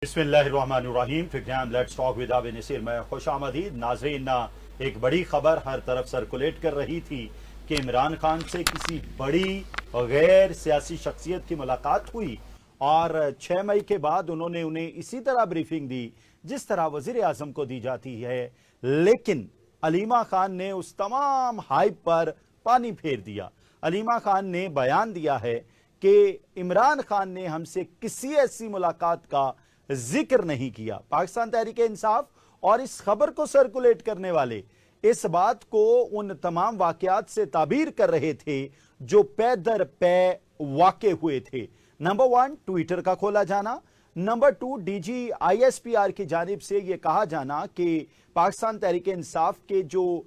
بسم اللہ الرحمن الرحیم. پروگرام لیٹس ٹاک ود عابد نصیر میں خوش آمدید. ناظرین، ایک بڑی خبر ہر طرف سرکولیٹ کر رہی تھی کہ عمران خان سے کسی بڑی غیر سیاسی شخصیت کی ملاقات ہوئی اور 6 مئی کے بعد انہوں نے انہیں اسی طرح بریفنگ دی جس طرح وزیر اعظم کو دی جاتی ہے، لیکن علیمہ خان نے اس تمام ہائپ پر پانی پھیر دیا. علیمہ خان نے بیان دیا ہے کہ عمران خان نے ہم سے کسی ایسی ملاقات کا ذکر نہیں کیا. پاکستان تحریک انصاف اور اس خبر کو سرکولیٹ کرنے والے اس بات کو ان تمام واقعات سے تعبیر کر رہے تھے جو پے در پے واقع ہوئے تھے. نمبر 1 ٹویٹر کا کھولا جانا. Number 2 D G I S P R کی جانب سے یہ کہا جانا کہ پاکستان تحریک انصاف کے جو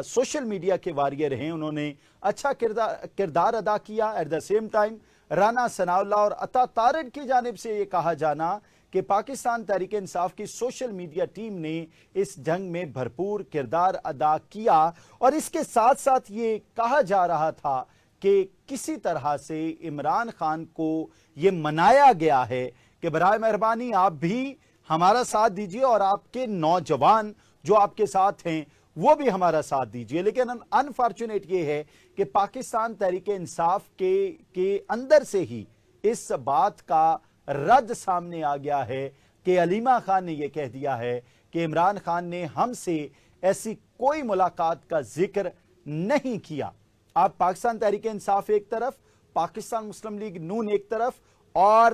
سوشل میڈیا کے واریر ہیں انہوں نے اچھا کردار ادا کیا. At the same time Rana Sanaullah اور عطا تارڑ کی جانب سے یہ کہا جانا کہ پاکستان تحریک انصاف کی سوشل میڈیا ٹیم نے اس جنگ میں بھرپور کردار ادا کیا. اور اس کے ساتھ ساتھ یہ کہا جا رہا تھا کہ کسی طرح سے عمران خان کو یہ منایا گیا ہے کہ برائے مہربانی آپ بھی ہمارا ساتھ دیجئے اور آپ کے نوجوان جو آپ کے ساتھ ہیں وہ بھی ہمارا ساتھ دیجئے. لیکن انفارچونیٹ یہ ہے کہ پاکستان تحریک انصاف کے اندر سے ہی اس بات کا رد سامنے آ گیا ہے کہ علیمہ خان نے یہ کہہ دیا ہے کہ عمران خان نے ہم سے ایسی کوئی ملاقات کا ذکر نہیں کیا. آپ پاکستان تحریک انصاف ایک طرف، پاکستان مسلم لیگ نون ایک طرف اور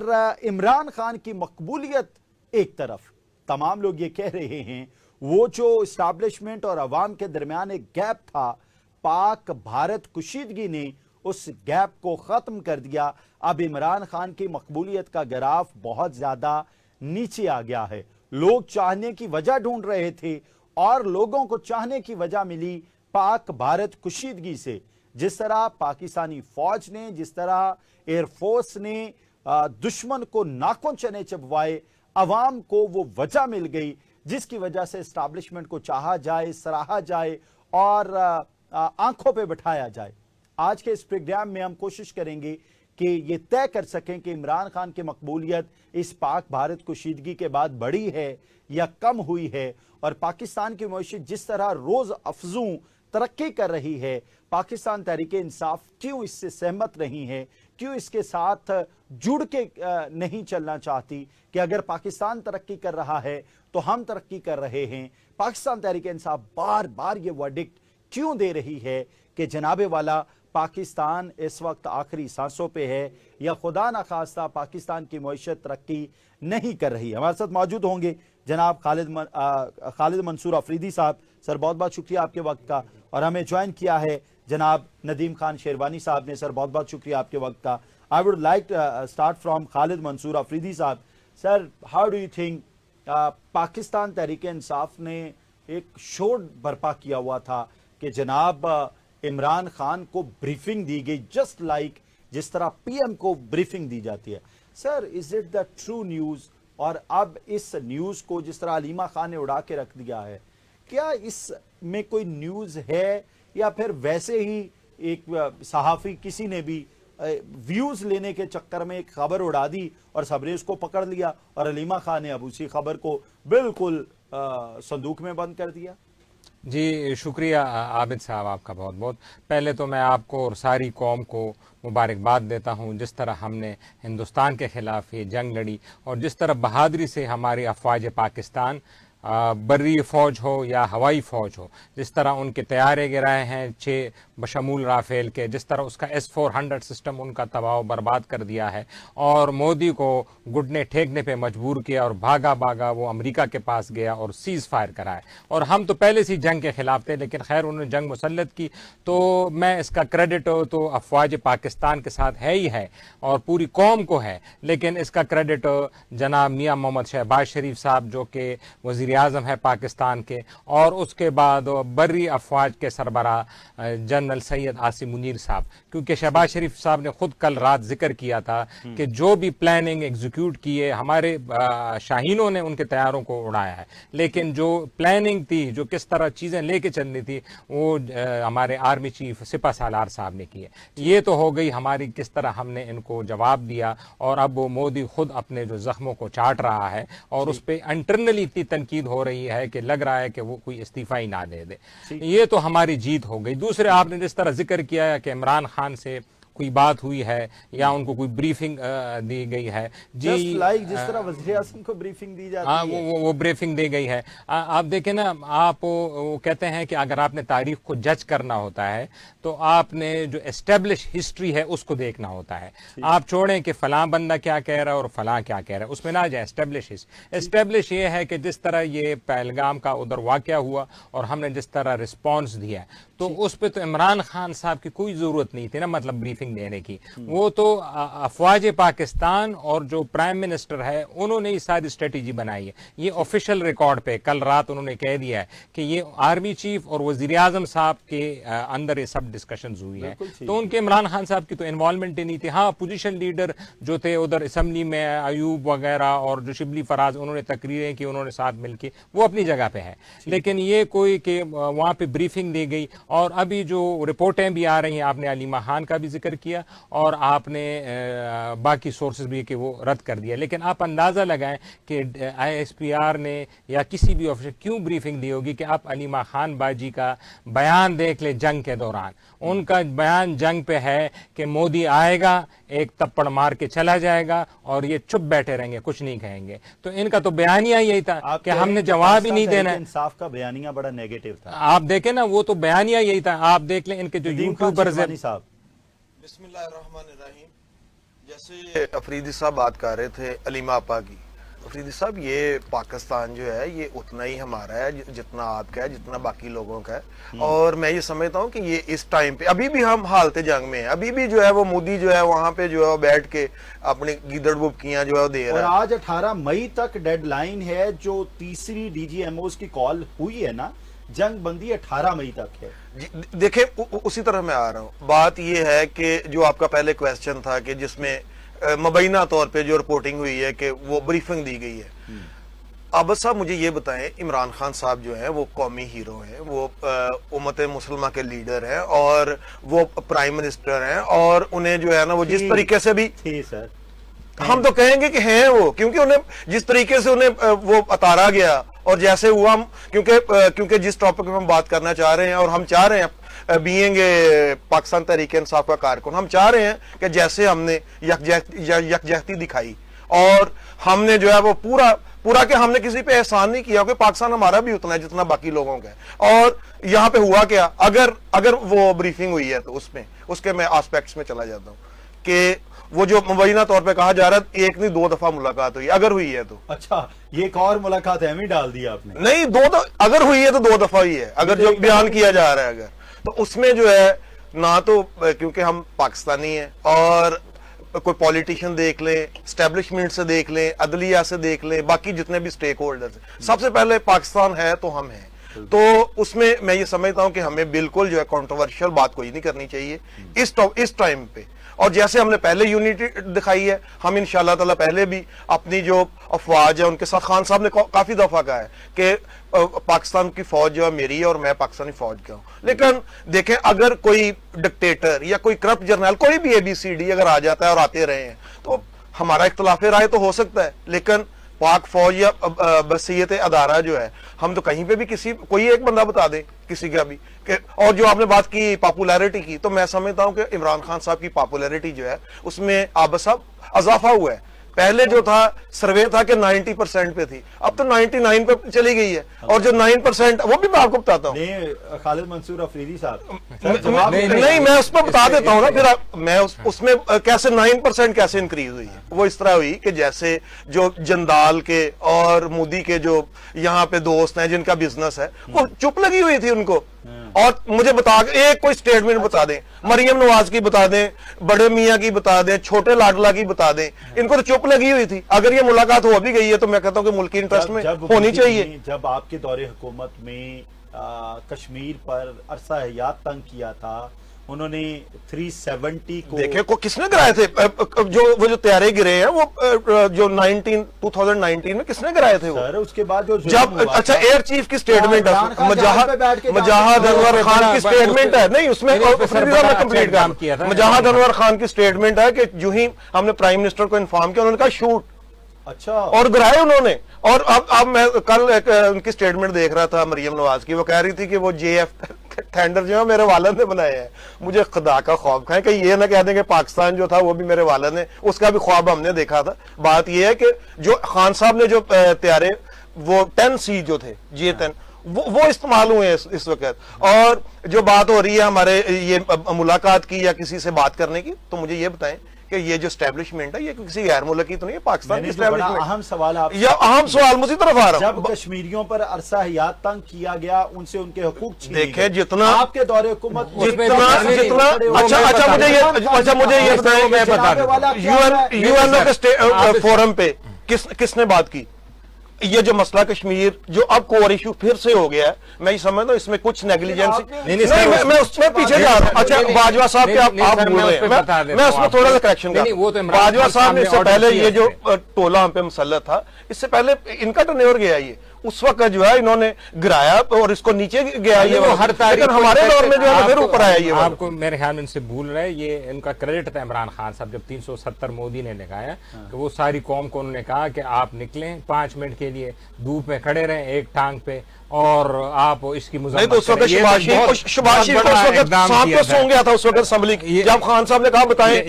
عمران خان کی مقبولیت ایک طرف. تمام لوگ یہ کہہ رہے ہیں وہ جو اسٹیبلشمنٹ اور عوام کے درمیان ایک گیپ تھا، پاک بھارت کشیدگی نے اس گیپ کو ختم کر دیا. اب عمران خان کی مقبولیت کا گراف بہت زیادہ نیچے آ گیا ہے. لوگ چاہنے کی وجہ ڈھونڈ رہے تھے اور لوگوں کو چاہنے کی وجہ ملی پاک بھارت کشیدگی سے. جس طرح پاکستانی فوج نے، جس طرح ایئر فورس نے دشمن کو ناخن چنے چبوائے، عوام کو وہ وجہ مل گئی جس کی وجہ سے اسٹیبلشمنٹ کو چاہا جائے، سراہا جائے اور آنکھوں پہ بٹھایا جائے. آج کے اس پروگرام میں ہم کوشش کریں گے کہ یہ طے کر سکیں کہ عمران خان کی مقبولیت اس پاک بھارت کشیدگی کے بعد بڑھی ہے یا کم ہوئی ہے، اور پاکستان کی معیشت جس طرح روز افزوں ترقی کر رہی ہے پاکستان تحریک انصاف کیوں اس سے سہمت نہیں ہے، کیوں اس کے ساتھ جڑ کے نہیں چلنا چاہتی کہ اگر پاکستان ترقی کر رہا ہے تو ہم ترقی کر رہے ہیں. پاکستان تحریک انصاف بار بار یہ ورڈکٹ کیوں دے رہی ہے کہ جناب والا پاکستان اس وقت آخری سانسوں پہ ہے یا خدا نخواستہ پاکستان کی معیشت ترقی نہیں کر رہی. ہمارے ساتھ موجود ہوں گے جناب خالد منصور آفریدی صاحب. سر بہت بہت شکریہ آپ کے وقت کا. اور ہمیں جوائن کیا ہے جناب ندیم خان شیروانی صاحب نے. سر بہت بہت شکریہ آپ کے وقت کا. I would like start from Khalid Mansoor Afridi sahab. Sir how do you think Pakistan Tehreek Insaf نے ایک شور برپا کیا ہوا تھا کہ جناب عمران خان کو بریفنگ دی گئی جسٹ لائک جس طرح پی ایم کو بریفنگ دی جاتی ہے. Sir is it the true news? اور اب اس نیوز کو جس طرح علیمہ خان نے اڑا کے رکھ دیا ہے، کیا اس میں کوئی نیوز ہے یا پھر ویسے ہی ایک صحافی کسی نے بھی ویوز لینے کے چکر میں ایک خبر اڑا دی اور سب نے اس کو پکڑ لیا اور علیمہ خان نے اب اسی خبر کو بالکل صندوق میں بند کر دیا؟ جی شکریہ عابد صاحب آپ کا بہت بہت. پہلے تو میں آپ کو اور ساری قوم کو مبارکباد دیتا ہوں جس طرح ہم نے ہندوستان کے خلاف یہ جنگ لڑی اور جس طرح بہادری سے ہماری افواج پاکستان بری فوج ہو یا ہوائی فوج ہو، جس طرح ان کے طیارے گرائے ہیں 6 بشمول رافیل کے، جس طرح اس کا S-400 سسٹم ان کا تباہ و برباد کر دیا ہے اور مودی کو گھٹنے ٹھیکنے پہ مجبور کیا اور بھاگا وہ امریکہ کے پاس گیا اور سیز فائر کرائے. اور ہم تو پہلے سے جنگ کے خلاف تھے لیکن خیر انہوں نے جنگ مسلط کی، تو میں اس کا کریڈٹ تو افواج پاکستان کے ساتھ ہے ہی ہے اور پوری قوم کو ہے، لیکن اس کا کریڈٹ جناب میاں محمد شہباز شریف صاحب جو کہ وزیر वज़ीर-ए-आज़म है पाकिस्तान के, और उसके बाद बर्री अफवाज के सरबराह जनरल सैयद आसिम मुनीर साहब, क्योंकि शहबाज शरीफ साहब ने खुद कल रात जिक्र किया था कि जो भी प्लानिंग एग्जीक्यूट की है हमारे शाहीनों ने उनके तैयारों को उड़ाया है, लेकिन जो प्लानिंग थी, जो किस तरह चीज़ें लेके चलनी थी, वो हमारे आर्मी चीफ सिपा सालार साहब ने की है। ये तो हो गई हमारी किस तरह हमने इनको जवाब दिया, और अब वो मोदी खुद अपने जो जख्मों को चाट रहा है और उस पर इंटरनली इतनी तनकीद हो रही है कि लग रहा है कि वो कोई इस्तीफा ही ना दे दे। ये तो हमारी जीत हो गई। दूसरे, आपने जिस तरह जिक्र किया है कि इमरान खान से कोई बात हुई है या उनको कोई ब्रीफिंग दी गई है, जी जिस तरह वज़ीर आज़म को ब्रीफिंग दी जाती है, वो ब्रीफिंग दी गई है। आप देखें ना, आप वो कहते हैं कि अगर आपने तारीख को जज करना होता है तो आपने जो एस्टेब्लिश हिस्ट्री है उसको देखना होता है। आप छोड़ें कि फलां बंदा क्या कह रहा है और फलां क्या कह रहा है, उसमें ना जाए। एस्टेब्लिश ये है कि जिस तरह ये पहलगाम का उधर वाक़या हुआ और हमने जिस तरह रिस्पॉन्स दिया, तो उस पर तो इमरान खान साहब की कोई ज़रूरत नहीं थी ना, मतलब ब्रीफिंग देने की। वो तो अफवाज पाकिस्तान और जो प्राइम मिनिस्टर है उन्होंने ये सारी स्ट्रेटेजी बनाई है। ये ऑफिशियल रिकॉर्ड पे कल रात उन्होंने कह दिया है कि ये आर्मी चीफ और वज़ीर-ए-आज़म साहब के अंदर ये सब डिस्कशंस हुई है, तो उनके इमरान खान साहब की तो इन्वॉल्वमेंट ही नहीं थी। हाँ, अपोजिशन लीडर जो थे उधर असम्बली में, अयूब वगैरह और जो शिबली फराज, उन्होंने तकरीरें की, उन्होंने साथ मिलकर, वो अपनी जगह पे है, लेकिन ये कोई कि वहाँ पे ब्रीफिंग दी गई। और अभी जो रिपोर्टें भी आ रही हैं, आपने अलीमा खान का भी जिक्र किया और आपने बाकी सोर्सेज भी कि वो रद्द कर दिया, लेकिन आप अंदाज़ा लगाएं कि ISPR ने या किसी भी ऑफिसर क्यों ब्रीफिंग दी होगी। कि आप अलीमा खान बाजी का बयान देख ले जंग के दौरान, उनका बयान जंग पे है कि मोदी आएगा, एक तप्पड़ मार के चला जाएगा और ये चुप बैठे रहेंगे, कुछ नहीं कहेंगे। तो इनका तो बयानिया यही था कि हमने जवाब ही नहीं देना है। इंसाफ का बयानिया बड़ा नेगेटिव था। आप देखें ना, वो तो बयानिया यही था। आप देख लें इनके जो यूट्यूबर्स हैं। बिस्मिल्लाहिर्रहमानिर्रहीम। जैसे अफरीदी साहब बात कर रहे थे अलीमा आपा की, अफरीदी साहब ये पाकिस्तान जो है ये उतना ही हमारा है जितना आपका है, जितना बाकी लोगों का है। और मैं ये समझता हूँ कि ये इस टाइम पे अभी भी हम हालत जंग में है, अभी भी जो है वो मोदी जो है वहां पे जो है बैठ के अपनी गीदड़ बुबकियां जो है दे रहा है। और आज 18 मई तक डेडलाइन है, जो तीसरी DGMOs की कॉल हुई है ना, जंग बंदी 18 मई तक है। देखे उसी तरह मैं आ रहा हूँ। बात यह है कि जो आपका पहले क्वेश्चन था कि जिसमें मुबैना तौर पे जो रिपोर्टिंग हुई है कि वो ब्रीफिंग दी गई है। अब साहब मुझे ये बताएं, इमरान खान साहब जो है वो कौमी हीरो हैं, वो उम्मत मुसलमान के लीडर हैं और वो प्राइम मिनिस्टर हैं, और उन्हें जो है ना वो जिस तरीके से भी सर हम तो कहेंगे कि हैं वो, क्योंकि उन्हें जिस तरीके से उन्हें वो उतारा गया और जैसे हुआ, क्योंकि जिस टॉपिक में हम बात करना चाह रहे हैं और हम चाह रहे हैं बीइंग पाकिस्तान तहरीक इंसाफ का कारकुन, हम चाह रहे हैं कि जैसे हमने यकजहती दिखाई और हमने जो है वो पूरा के हमने किसी पे एहसान नहीं किया कि पाकिस्तान हमारा भी उतना है जितना बाकी लोगों का है। और यहाँ पे हुआ क्या, अगर वो ब्रीफिंग हुई है तो उसके मैं एस्पेक्ट्स में चला जाता हूँ कि वो जो मुबैना तौर पे कहा जा रहा है एक नहीं 2 दफा मुलाकात हुई, अगर हुई है तो। अच्छा, ये एक और मुलाकात है भी डाल दिया आपने? नहीं, अगर हुई है तो 2 दफा हुई है, अगर जो बयान किया जा रहा है अगर, तो उसमें जो है ना तो क्योंकि हम पाकिस्तानी हैं और कोई पॉलिटिशियन देख लें, एस्टेब्लिशमेंट से देख लें, अदलिया से देख लें, बाकी जितने भी स्टेक होल्डर्स हैं, सबसे पहले पाकिस्तान है तो हम हैं। तो उसमें मैं ये समझता हूं कि हमें बिल्कुल जो है कंट्रोवर्शियल बात कोई नहीं करनी चाहिए इस टाइम पे। और जैसे हमने पहले यूनिटी दिखाई है, हम इंशाल्लाह ताला पहले भी अपनी जो अफवाज है उनके साथ, खान साहब ने काफी दफा कहा है कि पाकिस्तान की फौज जो है मेरी है और मैं पाकिस्तानी फौज का हूं। लेकिन देखें, अगर कोई डिक्टेटर या कोई करप्ट जर्नल, कोई भी ABCD अगर आ जाता है और आते रहे हैं, तो हमारा इख्तलाफ राय तो हो सकता है, लेकिन पाक फौज या बसीयत अदारा जो है, हम तो कहीं पे भी कोई एक बंदा बता दे किसी का भी और जो आपने बात की पॉपुलैरिटी की, तो मैं समझता हूं कि इमरान खान साहब की पॉपुलैरिटी जो है उसमें आबद साहब इजाफा हुआ है। पहले जो था सर्वे था कि 90% पे थी, अब तो 99 पे चली गई है। और जो 9% वो भी मैं आपको बताता हूँ, खालिद मंसूर अफरीदी साहब नहीं, मैं उस पर बता देता हूँ ना, फिर मैं उसमें कैसे 9% कैसे इंक्रीज हुई है। वो इस तरह हुई कि जैसे जो जंदाल के और मोदी के जो यहाँ पे दोस्त हैं जिनका बिजनेस है, वो चुप लगी हुई थी उनको, اور مجھے بتا ایک کوئی اسٹیٹمنٹ بتا دیں, مریم نواز کی بتا دیں, بڑے میاں کی بتا دیں, چھوٹے لاڈلا کی بتا دیں. ان کو تو چپ لگی ہوئی تھی. اگر یہ ملاقات ہو بھی گئی ہے تو میں کہتا ہوں کہ ملکی انٹرسٹ میں ہونی چاہیے. جب آپ کے دور حکومت میں کشمیر پر عرصہ حیات تنگ کیا تھا, انہوں نے 370 کو دیکھیں کو کس نے گرائے تھے, وہ جو طیارے گرے ہیں وہ جو 2019 میں کس نے گرائے تھے وہ, سر اس کے بعد جو جب اچھا ایئر چیف کی سٹیٹمنٹ ہے, مجاہد انور خان کی سٹیٹمنٹ ہے, نہیں اس میں کمپلیٹ کر, مجاہد انور خان کی سٹیٹمنٹ ہے کہ جو ہی ہم نے پرائم منسٹر کو انفارم کیا, انہوں نے کہا شوٹ, اچھا, اور گرائے انہوں نے. اور اب میں کل ان کی سٹیٹمنٹ دیکھ رہا تھا مریم نواز کی, وہ کہہ رہی تھی کہ وہ جے ایف ٹینڈر جو ہے میرے والد نے بنائے ہیں. مجھے خدا کا خواب کھائے کہ یہ نہ کہہ دیں کہ پاکستان جو تھا وہ بھی میرے والد نے, اس کا بھی خواب ہم نے دیکھا تھا. بات یہ ہے کہ جو خان صاحب نے جو طیارے وہ 10C جو تھے J-10 وہ استعمال ہوئے ہیں اس وقت. اور جو بات ہو رہی ہے ہمارے یہ ملاقات کی یا کسی سے بات کرنے کی, تو مجھے یہ بتائیں کہ یہ جو اسٹیبلشمنٹ ہے یہ کسی غیر ملک کی تو نہیں ہے, پاکستان کی اسٹیبلشمنٹ. اہم سوال آپ یا اہم سوال مجھے طرف آ رہا جب ہوں. کشمیریوں پر عرصہ حیات تنگ کیا گیا, ان سے ان کے حقوق چھینے دیکھیں گئے, جتنا آپ کے دور حکومت اچھا مجھے یہ بتائیں, یو این او کے فورم پہ کس نے بات کی؟ یہ جو مسئلہ کشمیر جو اب کور ایشو پھر سے ہو گیا ہے, میں یہ سمجھتا ہوں اس میں کچھ نیگلیجنس, میں اس میں پیچھے جا رہا ہوں. اچھا باجوہ صاحب کے آپ بول رہے ہیں, میں اس میں تھوڑا سا کریکشن کرتا ہوں. باجوہ صاحب نے اس سے پہلے یہ جو ٹولہ ہم پہ مسلط تھا, اس سے پہلے ان کا ٹرنیور گیا, یہ اس وقت جو ہے انہوں نے گرایا اور اس کو نیچے گیا, یہ ہر تاریخ ہمارے دور میں جو ہے پھر اوپر آیا. یہ آپ کو میرے خیال میں ان سے بھول رہے, یہ ان کا کریڈٹ تھا عمران خان صاحب جب 370 مودی نے لگایا, کہ وہ ساری قوم کو انہوں نے کہا کہ آپ نکلیں 5 منٹ کے لیے دھوپ میں کھڑے رہیں ایک ٹانگ پہ, اور آپ اس کی نہیں تو اس وقت شباز شریف کو اس وقت سانپ کو سونگ گیا تھا اس وقت اسمبلی کی, جب خان صاحب نے کہا بتائیں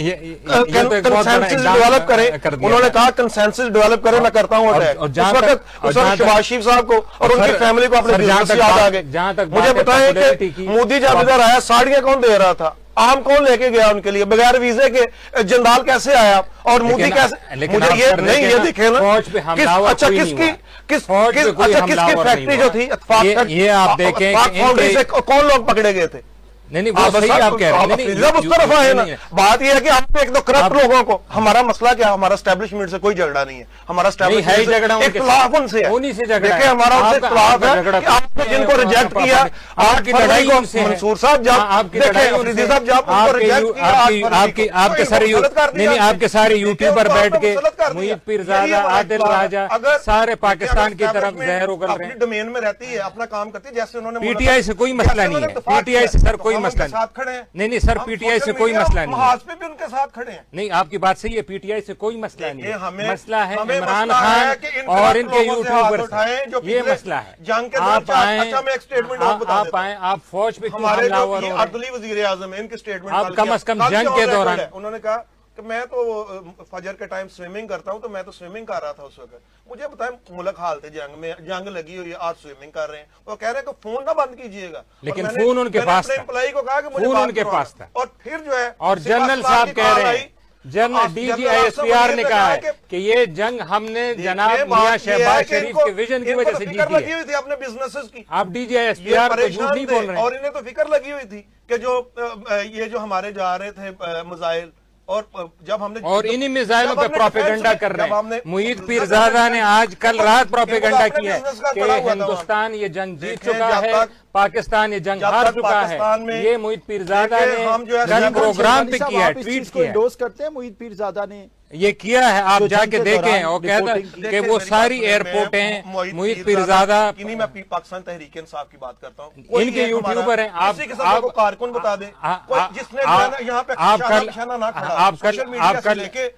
کنسنسس ڈیولپ کریں, انہوں نے کہا کنسنسس ڈیولپ کریں, میں کرتا ہوں اٹیک. اس وقت شباز شریف صاحب کو اور ان کی فیملی کو اپنے بزنس یاد آ گئے. مجھے بتائیں کہ مودی جب ادھر آیا ساڑیاں کون دے رہا تھا, عام کون لے کے گیا ان کے لیے بغیر ویزے کے, جندال کیسے آیا اور مودی کیسے, مجھے یہ نہیں یہ دیکھیں نا, اچھا کس کی فیکٹری جو تھی کون لوگ پکڑے گئے تھے, نہیں وہ صحیح آپ کہہ رہے ہیں, جب اس طرف آئے نا. بات یہ ہے کہ ہم ایک دو کرپٹ لوگوں کو, ہمارا مسئلہ کیا, ہمارا اسٹیبلشمنٹ سے کوئی جھگڑا نہیں ہے, ہمارا اختلاف ان سے ہے. دیکھیں ہمارا ان سے اختلاف ہے کہ آپ نے جن کو ریجیکٹ کیا, آپ کی لڑائی کو منصور صاحب جب دیکھیں افریدی صاحب جب ان کو ریجیکٹ کیا, آپ کے سارے یوٹیوبر بیٹھ کے محیط پیرزادہ, عادل راجہ, سارے پاکستان کی طرف زہر اگل رہے ہیں. ڈومین میں رہتی ہے, اپنا کام کرتی ہے, جیسے انہوں نے پی ٹی آئی سے کوئی مسئلہ نہیں ہے, پی ٹی آئی سے سر کوئی مسئلہ نہیں سر, پی ٹی آئی سے کوئی مسئلہ نہیں ہے, پہ بھی ان کے ساتھ کھڑے ہیں. نہیں آپ کی بات صحیح ہے, پی ٹی آئی سے کوئی مسئلہ نہیں ہے, مسئلہ ہے عمران خان اور ان کے یوٹیوبر سے, یہ مسئلہ ہے. آپ آئیں, آپ فوج پہ کیوں حملہ آور ہو رہے ہیں؟ عبداللہ وزیر اعظم ہے, ان کی سٹیٹمنٹ آپ کم از کم جنگ کے دوران انہوں نے کہا کہ میں تو فجر کے ٹائم سوئمنگ کرتا ہوں, تو میں تو سوئمنگ کر رہا تھا اس وقت. مجھے بتائیں ملک حالت جنگ میں, جنگ لگی ہوئی ہے, آج سوئمنگ کر رہے ہیں, وہ کہہ رہے ہیں کہ فون نہ بند کیجئے گا, لیکن فون ان کے پاس تھا, امپلائی کو کہا کہ مجھے فون ان کے پاس تھا. اور پھر جو ہے اور جنرل صاحب کہہ رہے ہیں, general D G I S P R نے کہا ہے کہ یہ جنگ ہم نے جناب میاں شہباز شریف کے ویژن کی وجہ سے جیتی ہے. اپنے بزنسز کی آپ D G I S P R کو جھوٹ نہیں بول رہے ہیں, اور انہیں تو فکر لگی ہوئی تھی کہ جو یہ جو ہمارے جا رہے تھے میزائل, اور جب ہم نے اور انہی میزائلوں پہ پروپیگنڈا کر رہے ہیں. محیط پیرزادہ نے آج کل رات پروپیگنڈا کیا ہے کہ ہندوستان یہ جنگ جیت چکا ہے, پاکستان یہ جنگ ہار چکا ہے. یہ محیط پیرزادہ نے کل پروگرام پہ کیا ہے, ٹویٹ کیا ہے, کرتے ہیں محیط پیرزادہ نے یہ کیا ہے, آپ جا کے دیکھیں. اور کہتا کہ وہ ساری ایئرپورٹیں محیط پیرزادہ, میں پاکستان تحریک انصاف کی بات کرتا ہوں, ان کے یوٹیوبر ہیں. آپ کارکن بتا دیں جس نے یہاں پہ آپ کل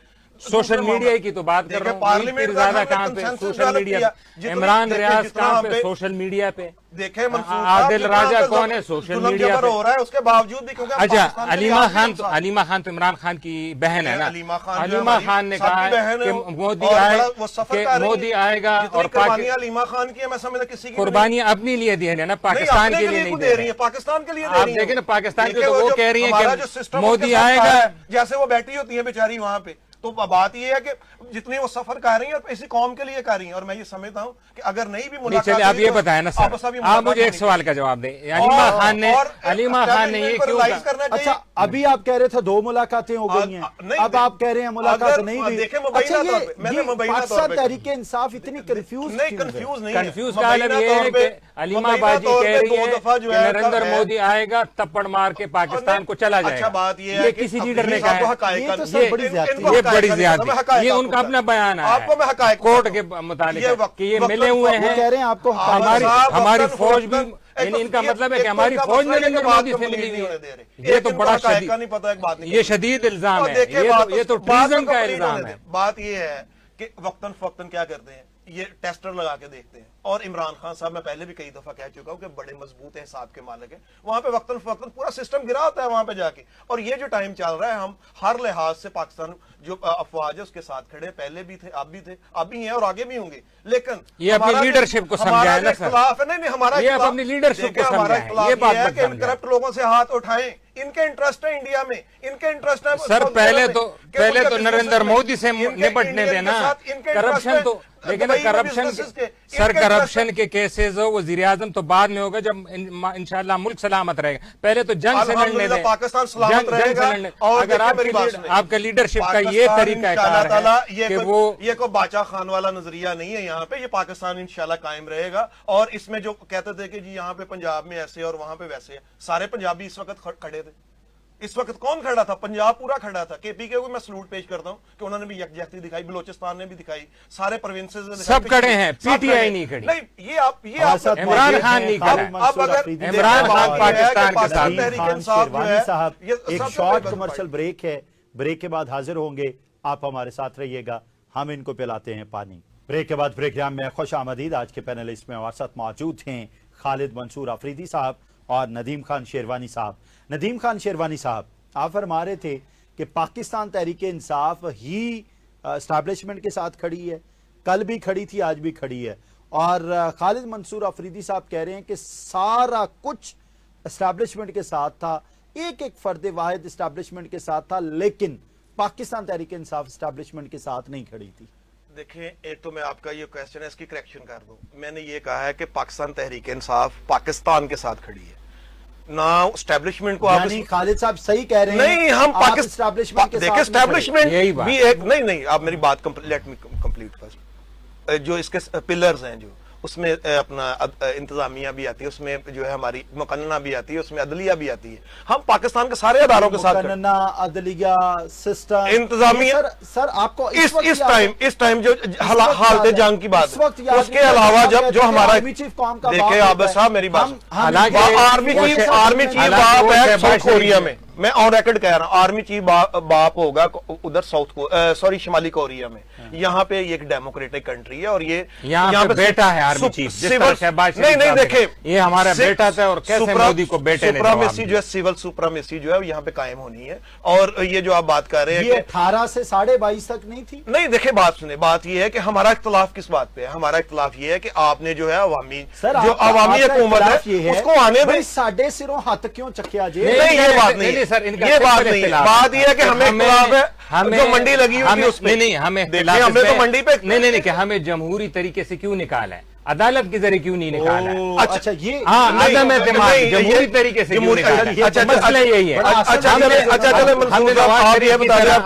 سوشل میڈیا کی تو بات کر رہا ہوں, محیط پیرزادہ کہاں پہ سوشل میڈیا پہ, عمران ریاض کہاں پہ سوشل میڈیا پہ, دیکھیں عادل راجہ کون ہے سوشل میڈیا پہ ہو رہا ہے, اس کے باوجود بھی کیونکہ اچھا علیمہ خان تو عمران خان کی بہن ہے نا. علیمہ خان نے کہا کہ مودی آئے گا, اور علیمہ خان کی میں سمجھتا کسی کی قربانیاں اپنی لیے دی ہیں نا, پاکستان کے لیے نہیں دے رہی ہیں. پاکستان کے لیے آپ دیکھیں نا پاکستان کے تو وہ کہہ رہی ہیں کہ مودی آئے گا, جیسے وہ بیٹھی ہوتی ہیں بیچاری وہاں پہ, تو بات یہ ہے کہ جتنی وہ سفر کر رہی ہیں اور اسی قوم کے لیے کر رہی ہیں, اور میں یہ سمجھتا ہوں کہ اگر نہیں بھی ملاقات چلیے آپ یہ بتائیں نا سر, آپ مجھے ایک سوال کا جواب دیں. علیمہ خان نے یہ کیوں کہا؟ اچھا ابھی آپ کہہ رہے تھے 2 ملاقاتیں ہو گئی ہیں, اب آپ کہہ رہے ہیں ملاقات نہیں ہوئی. اچھا یہ پاکستان تحریک انصاف اتنی کنفیوز نہیں, کنفیوز کا عالم یہ ہے کہ علیمہ باجی کہہ رہی ہے کہ نریندر مودی آئے گا تپڑ مار کے پاکستان کو چلا جائے گا. یہ کسی لیڈر نے کہا ہے, یہ بڑی زیادتی, یہ ان کا اپنا بیان ہے کورٹ کے متعلق کہ یہ ملے ہوئے ہیں. کہہ رہے ہیں آپ کو ہماری فوج بھی, یعنی ان کا مطلب ہے کہ ہماری فوج نریندر مودی سے ملی ہوئی ہے. یہ تو بڑا شدید, یہ شدید الزام ہے, یہ تو ٹریزن کا الزام ہے. بات یہ ہے کہ وقتاً فوقتاً کیا کرتے ہیں, یہ ٹیسٹر لگا کے دیکھتے ہیں. اور عمران خان صاحب, میں پہلے بھی کئی دفعہ کہہ چکا ہوں کہ بڑے مضبوط حساب کے مالک ہیں. وہاں پہ وقتاً فوقتاً پورا سسٹم گرا ہوتا ہے وہاں پہ جا کے. اور یہ جو ٹائم چل رہا ہے, ہم ہر لحاظ سے پاکستان جو افواج ہے اس کے ساتھ کھڑے, پہلے بھی تھے, اب بھی تھے, اب بھی ہیں اور آگے بھی ہوں گے. لیکن یہ اپنی لیڈرشپ کو سمجھائے نا سر, نہیں ہمارا یہ اپنی لیڈرشپ کو سمجھائے, یہ بات کہ کرپٹ لوگوں سے ہاتھ اٹھائیں. ان کے انٹرسٹ ہے انڈیا میں, ان کے انٹرسٹ ہے سر. پہلے تو نریندر مودی سے نپٹنے دینا کرپشن تو, لیکن کرپشن سر, کرپشن کے کیسز ہو وزیر اعظم تو بعد میں ہوگا جب انشاءاللہ ملک سلامت رہے گا. پہلے تو جنگ سے لڑنے دیں, پاکستان سلامت رہے گا. اگر آپ کا لیڈرشپ کا یہ طریقہ کار ہے کہ وہ, یہ کوئی باچا خان والا نظریہ نہیں ہے یہاں پہ. یہ پاکستان انشاءاللہ قائم رہے گا. اور اس میں جو کہتے تھے کہ جی یہاں پہ پنجاب میں ایسے اور وہاں پہ ویسے, سارے پنجابی اس وقت کھڑے تھے. اس وقت کون کھڑا تھا؟ پنجاب پورا کھڑا تھا. کے پی کے کو میں سلوٹ پیش کرتا ہوں کہ انہوں نے بھی یکجہتی دکھائی, بلوچستان نے بھی دکھائی, سارے پروونسز سب کھڑے ہیں, پی ٹی آئی نہیں کھڑی. نہیں, یہ آپ عمران خان نہیں کھڑا. اب اگر عمران خان پاکستان کے ساتھ. شیروانی صاحب ایک شارٹ کمرشل بریک ہے, بریک کے بعد حاضر ہوں گے. آپ ہمارے ساتھ رہیے گا, ہم ان کو پلاتے ہیں پانی. بریک کے بعد پروگرام میں خوش آمدید. آج کے پینلسٹ میں ہمارے ساتھ موجود ہیں خالد منصور آفریدی صاحب اور ندیم خان شیروانی صاحب. ندیم خان شیروانی صاحب, آپ فرما رہے تھے کہ پاکستان تحریک انصاف ہی اسٹیبلشمنٹ کے ساتھ کھڑی ہے, کل بھی کھڑی تھی, آج بھی کھڑی ہے. اور خالد منصور آفریدی صاحب کہہ رہے ہیں کہ سارا کچھ اسٹیبلشمنٹ کے ساتھ تھا, ایک ایک فرد واحد اسٹیبلشمنٹ کے ساتھ تھا, لیکن پاکستان تحریک انصاف اسٹیبلشمنٹ کے ساتھ نہیں کھڑی تھی. دیکھیں, ایک تو میں آپ کا یہ کویسچن ہے اس کی کریکشن کر دوں. میں نے یہ کہا ہے کہ پاکستان تحریک انصاف پاکستان کے ساتھ کھڑی ہے, نہ اسٹیبلشمنٹ کو. یعنی خالد صاحب صحیح کہہ رہے ہیں, نہیں ہم اسٹیبلشمنٹ کے ساتھ, دیکھیں اسٹیبلشمنٹ بھی ایک نہیں, آپ میری بات لیٹ می کمپلیٹ فرسٹ. جو اس کے پلرز ہیں, جو اس میں اپنا انتظامیہ بھی آتی ہے, اس میں جو ہے ہماری مقننہ بھی آتی ہے, اس میں عدلیہ بھی آتی ہے. ہم پاکستان کے سارے اداروں کے ساتھ, مقننہ, عدلیہ, سسٹم, انتظامیہ. سر آپ کو اس ٹائم جو حالت جنگ کی بات ہے, اس کے علاوہ جب جو ہمارا, دیکھیں عابد صاحب میری بات, آرمی چیف باپ ہے ساؤتھ کوریا میں, میں آن ریکارڈ کہہ رہا ہوں, آرمی چیف باپ ہوگا ادھر شمالی کوریا میں. یہاں پہ ایک ڈیموکریٹک کنٹری ہے, اور یہ یہاں پہ بیٹا ہے آرمی چیف, نہیں دیکھیں, یہ ہمارا بیٹا تھا, اور کیسے مودی کو بیٹے نے سپرامیسی جو ہے, سول سپرامیسی جو ہے یہاں پہ قائم ہونی ہے. اور یہ جو آپ بات کر رہے ہیں, یہ 18 سے 22.5 تک نہیں تھی. نہیں دیکھیں, بات سنیں, بات یہ ہے کہ ہمارا اختلاف کس بات پہ ہے. ہمارا اختلاف یہ ہے کہ آپ نے جو ہے عوامی حکومت ہے اس کو آنے دیں. ساڈے سروں ہاتھ کیوں چکھیا جی؟ نہیں, یہ بات نہیں سر, یہ بات نہیں. بات یہ ہے کہ ہمیں اختلاف ہے, جو منڈی لگی ہوئی ہے اس میں. نہیں, ہمیں تو منڈی پہ نہیں کہ ہمیں جمہوری طریقے سے کیوں نکالا ہے, عدالت کے ذریعے کیوں نہیں نکالا ہے. اچھا, یہ عدم اعتماد جمہوری طریقے سے کیوں نکالا ہے, مسئلہ یہی ہے.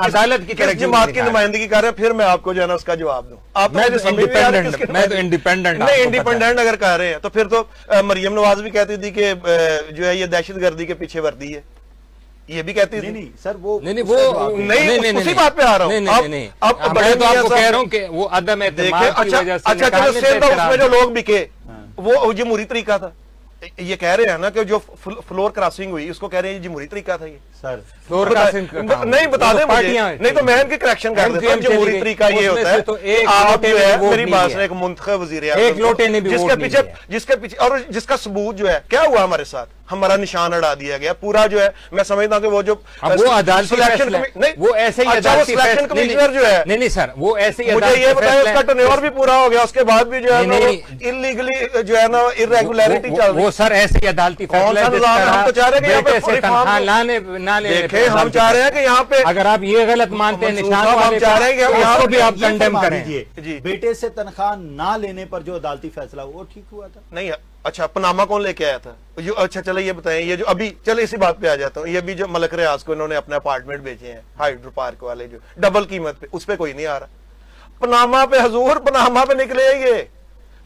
عدالت کی طرف جماعت کی نمائندگی کر رہے ہیں, پھر میں آپ کو جو ہے نا اس کا جواب دوں. میں تو انڈیپینڈنٹ نہیں, انڈیپینڈنٹ اگر کہہ رہے ہیں تو پھر تو مریم نواز بھی کہتی تھی کہ جو ہے یہ دہشت گردی کے پیچھے وردی ہے, یہ بھی کہتی تھی. نہیں سر, وہ نہیں, اسی بات پہ آ رہا ہوں. اب میں تو آپ کو کہہ رہا ہوں کہ وہ عدم اعتماد کی وجہ سے اچھا, اس میں جو لوگ بکے وہ جمہوری طریقہ تھا. یہ کہہ رہے ہیں نا کہ جو فلور کراسنگ ہوئی اس کو کہہ رہے ہیں یہ جمہوری طریقہ تھا. یہ سر فلور کراسنگ نہیں بتا دیں مجھے, نہیں تو میں ان کی کریکشن کر دیتا ہوں. جمہوری طریقہ یہ ہوتا ہے, آپ جو ہے میری بات سے ایک منتخب وزیر اعظم جس کے پیچھے اور جس کا ثبوت جو ہے کیا ہوا ہمارے ساتھ, हमारा निशान हटा दिया गया पूरा जो है। मैं समझता हूँ कि वो जो अब वो अदालती फैसला है, वो ऐसे ही अच्छा, वो अदालती सिलेक्शन फैसला- कमिश्नर जो है, नहीं सर, वो ऐसे ही मुझे अदालती ये बताया फैसला उसका है। टर्नओवर भी पूरा हो गया, उसके बाद भी जो है नहीं, इलीगली जो है ना इरेगुलरिटी चल रही वो है। सर ऐसे ही अदालती कौन फैसला सा है जिस निज़ाम है? तरह हम तो चाह रहे हैं कि यहाँ पे बेटे से रिफॉर्म तनख्वाह हो। ना लेने देखें, पे हम अदालती चाह रहे हैं फैसला। कि यहाँ पे अगर आप ये गलत मानते हैं मंसूर निशान साहब, हम वाले चाह रहे हैं कि हम का, यहाँ उसको भी पे आप ये कंडेम फरमा करें। दीजिए, जी। बेटे से तनख्वाह ना लेने पर जो अदालती फैसला वो ठीक हुआ था। नहीं, अच्छा पनामा कौन लेके आया था? जो अच्छा चलो ये बताएं, ये जो अभी चलो इसी बात पे आ जाता हूँ, ये भी जो मलक रियाज को इन्होंने अपने अपार्टमेंट बेचे हैं हाइड्रो पार्क वाले जो डबल कीमत पे, उस पे कोई नहीं आ रहा। पनामा पे हजूर, पनामा पे निकले ये।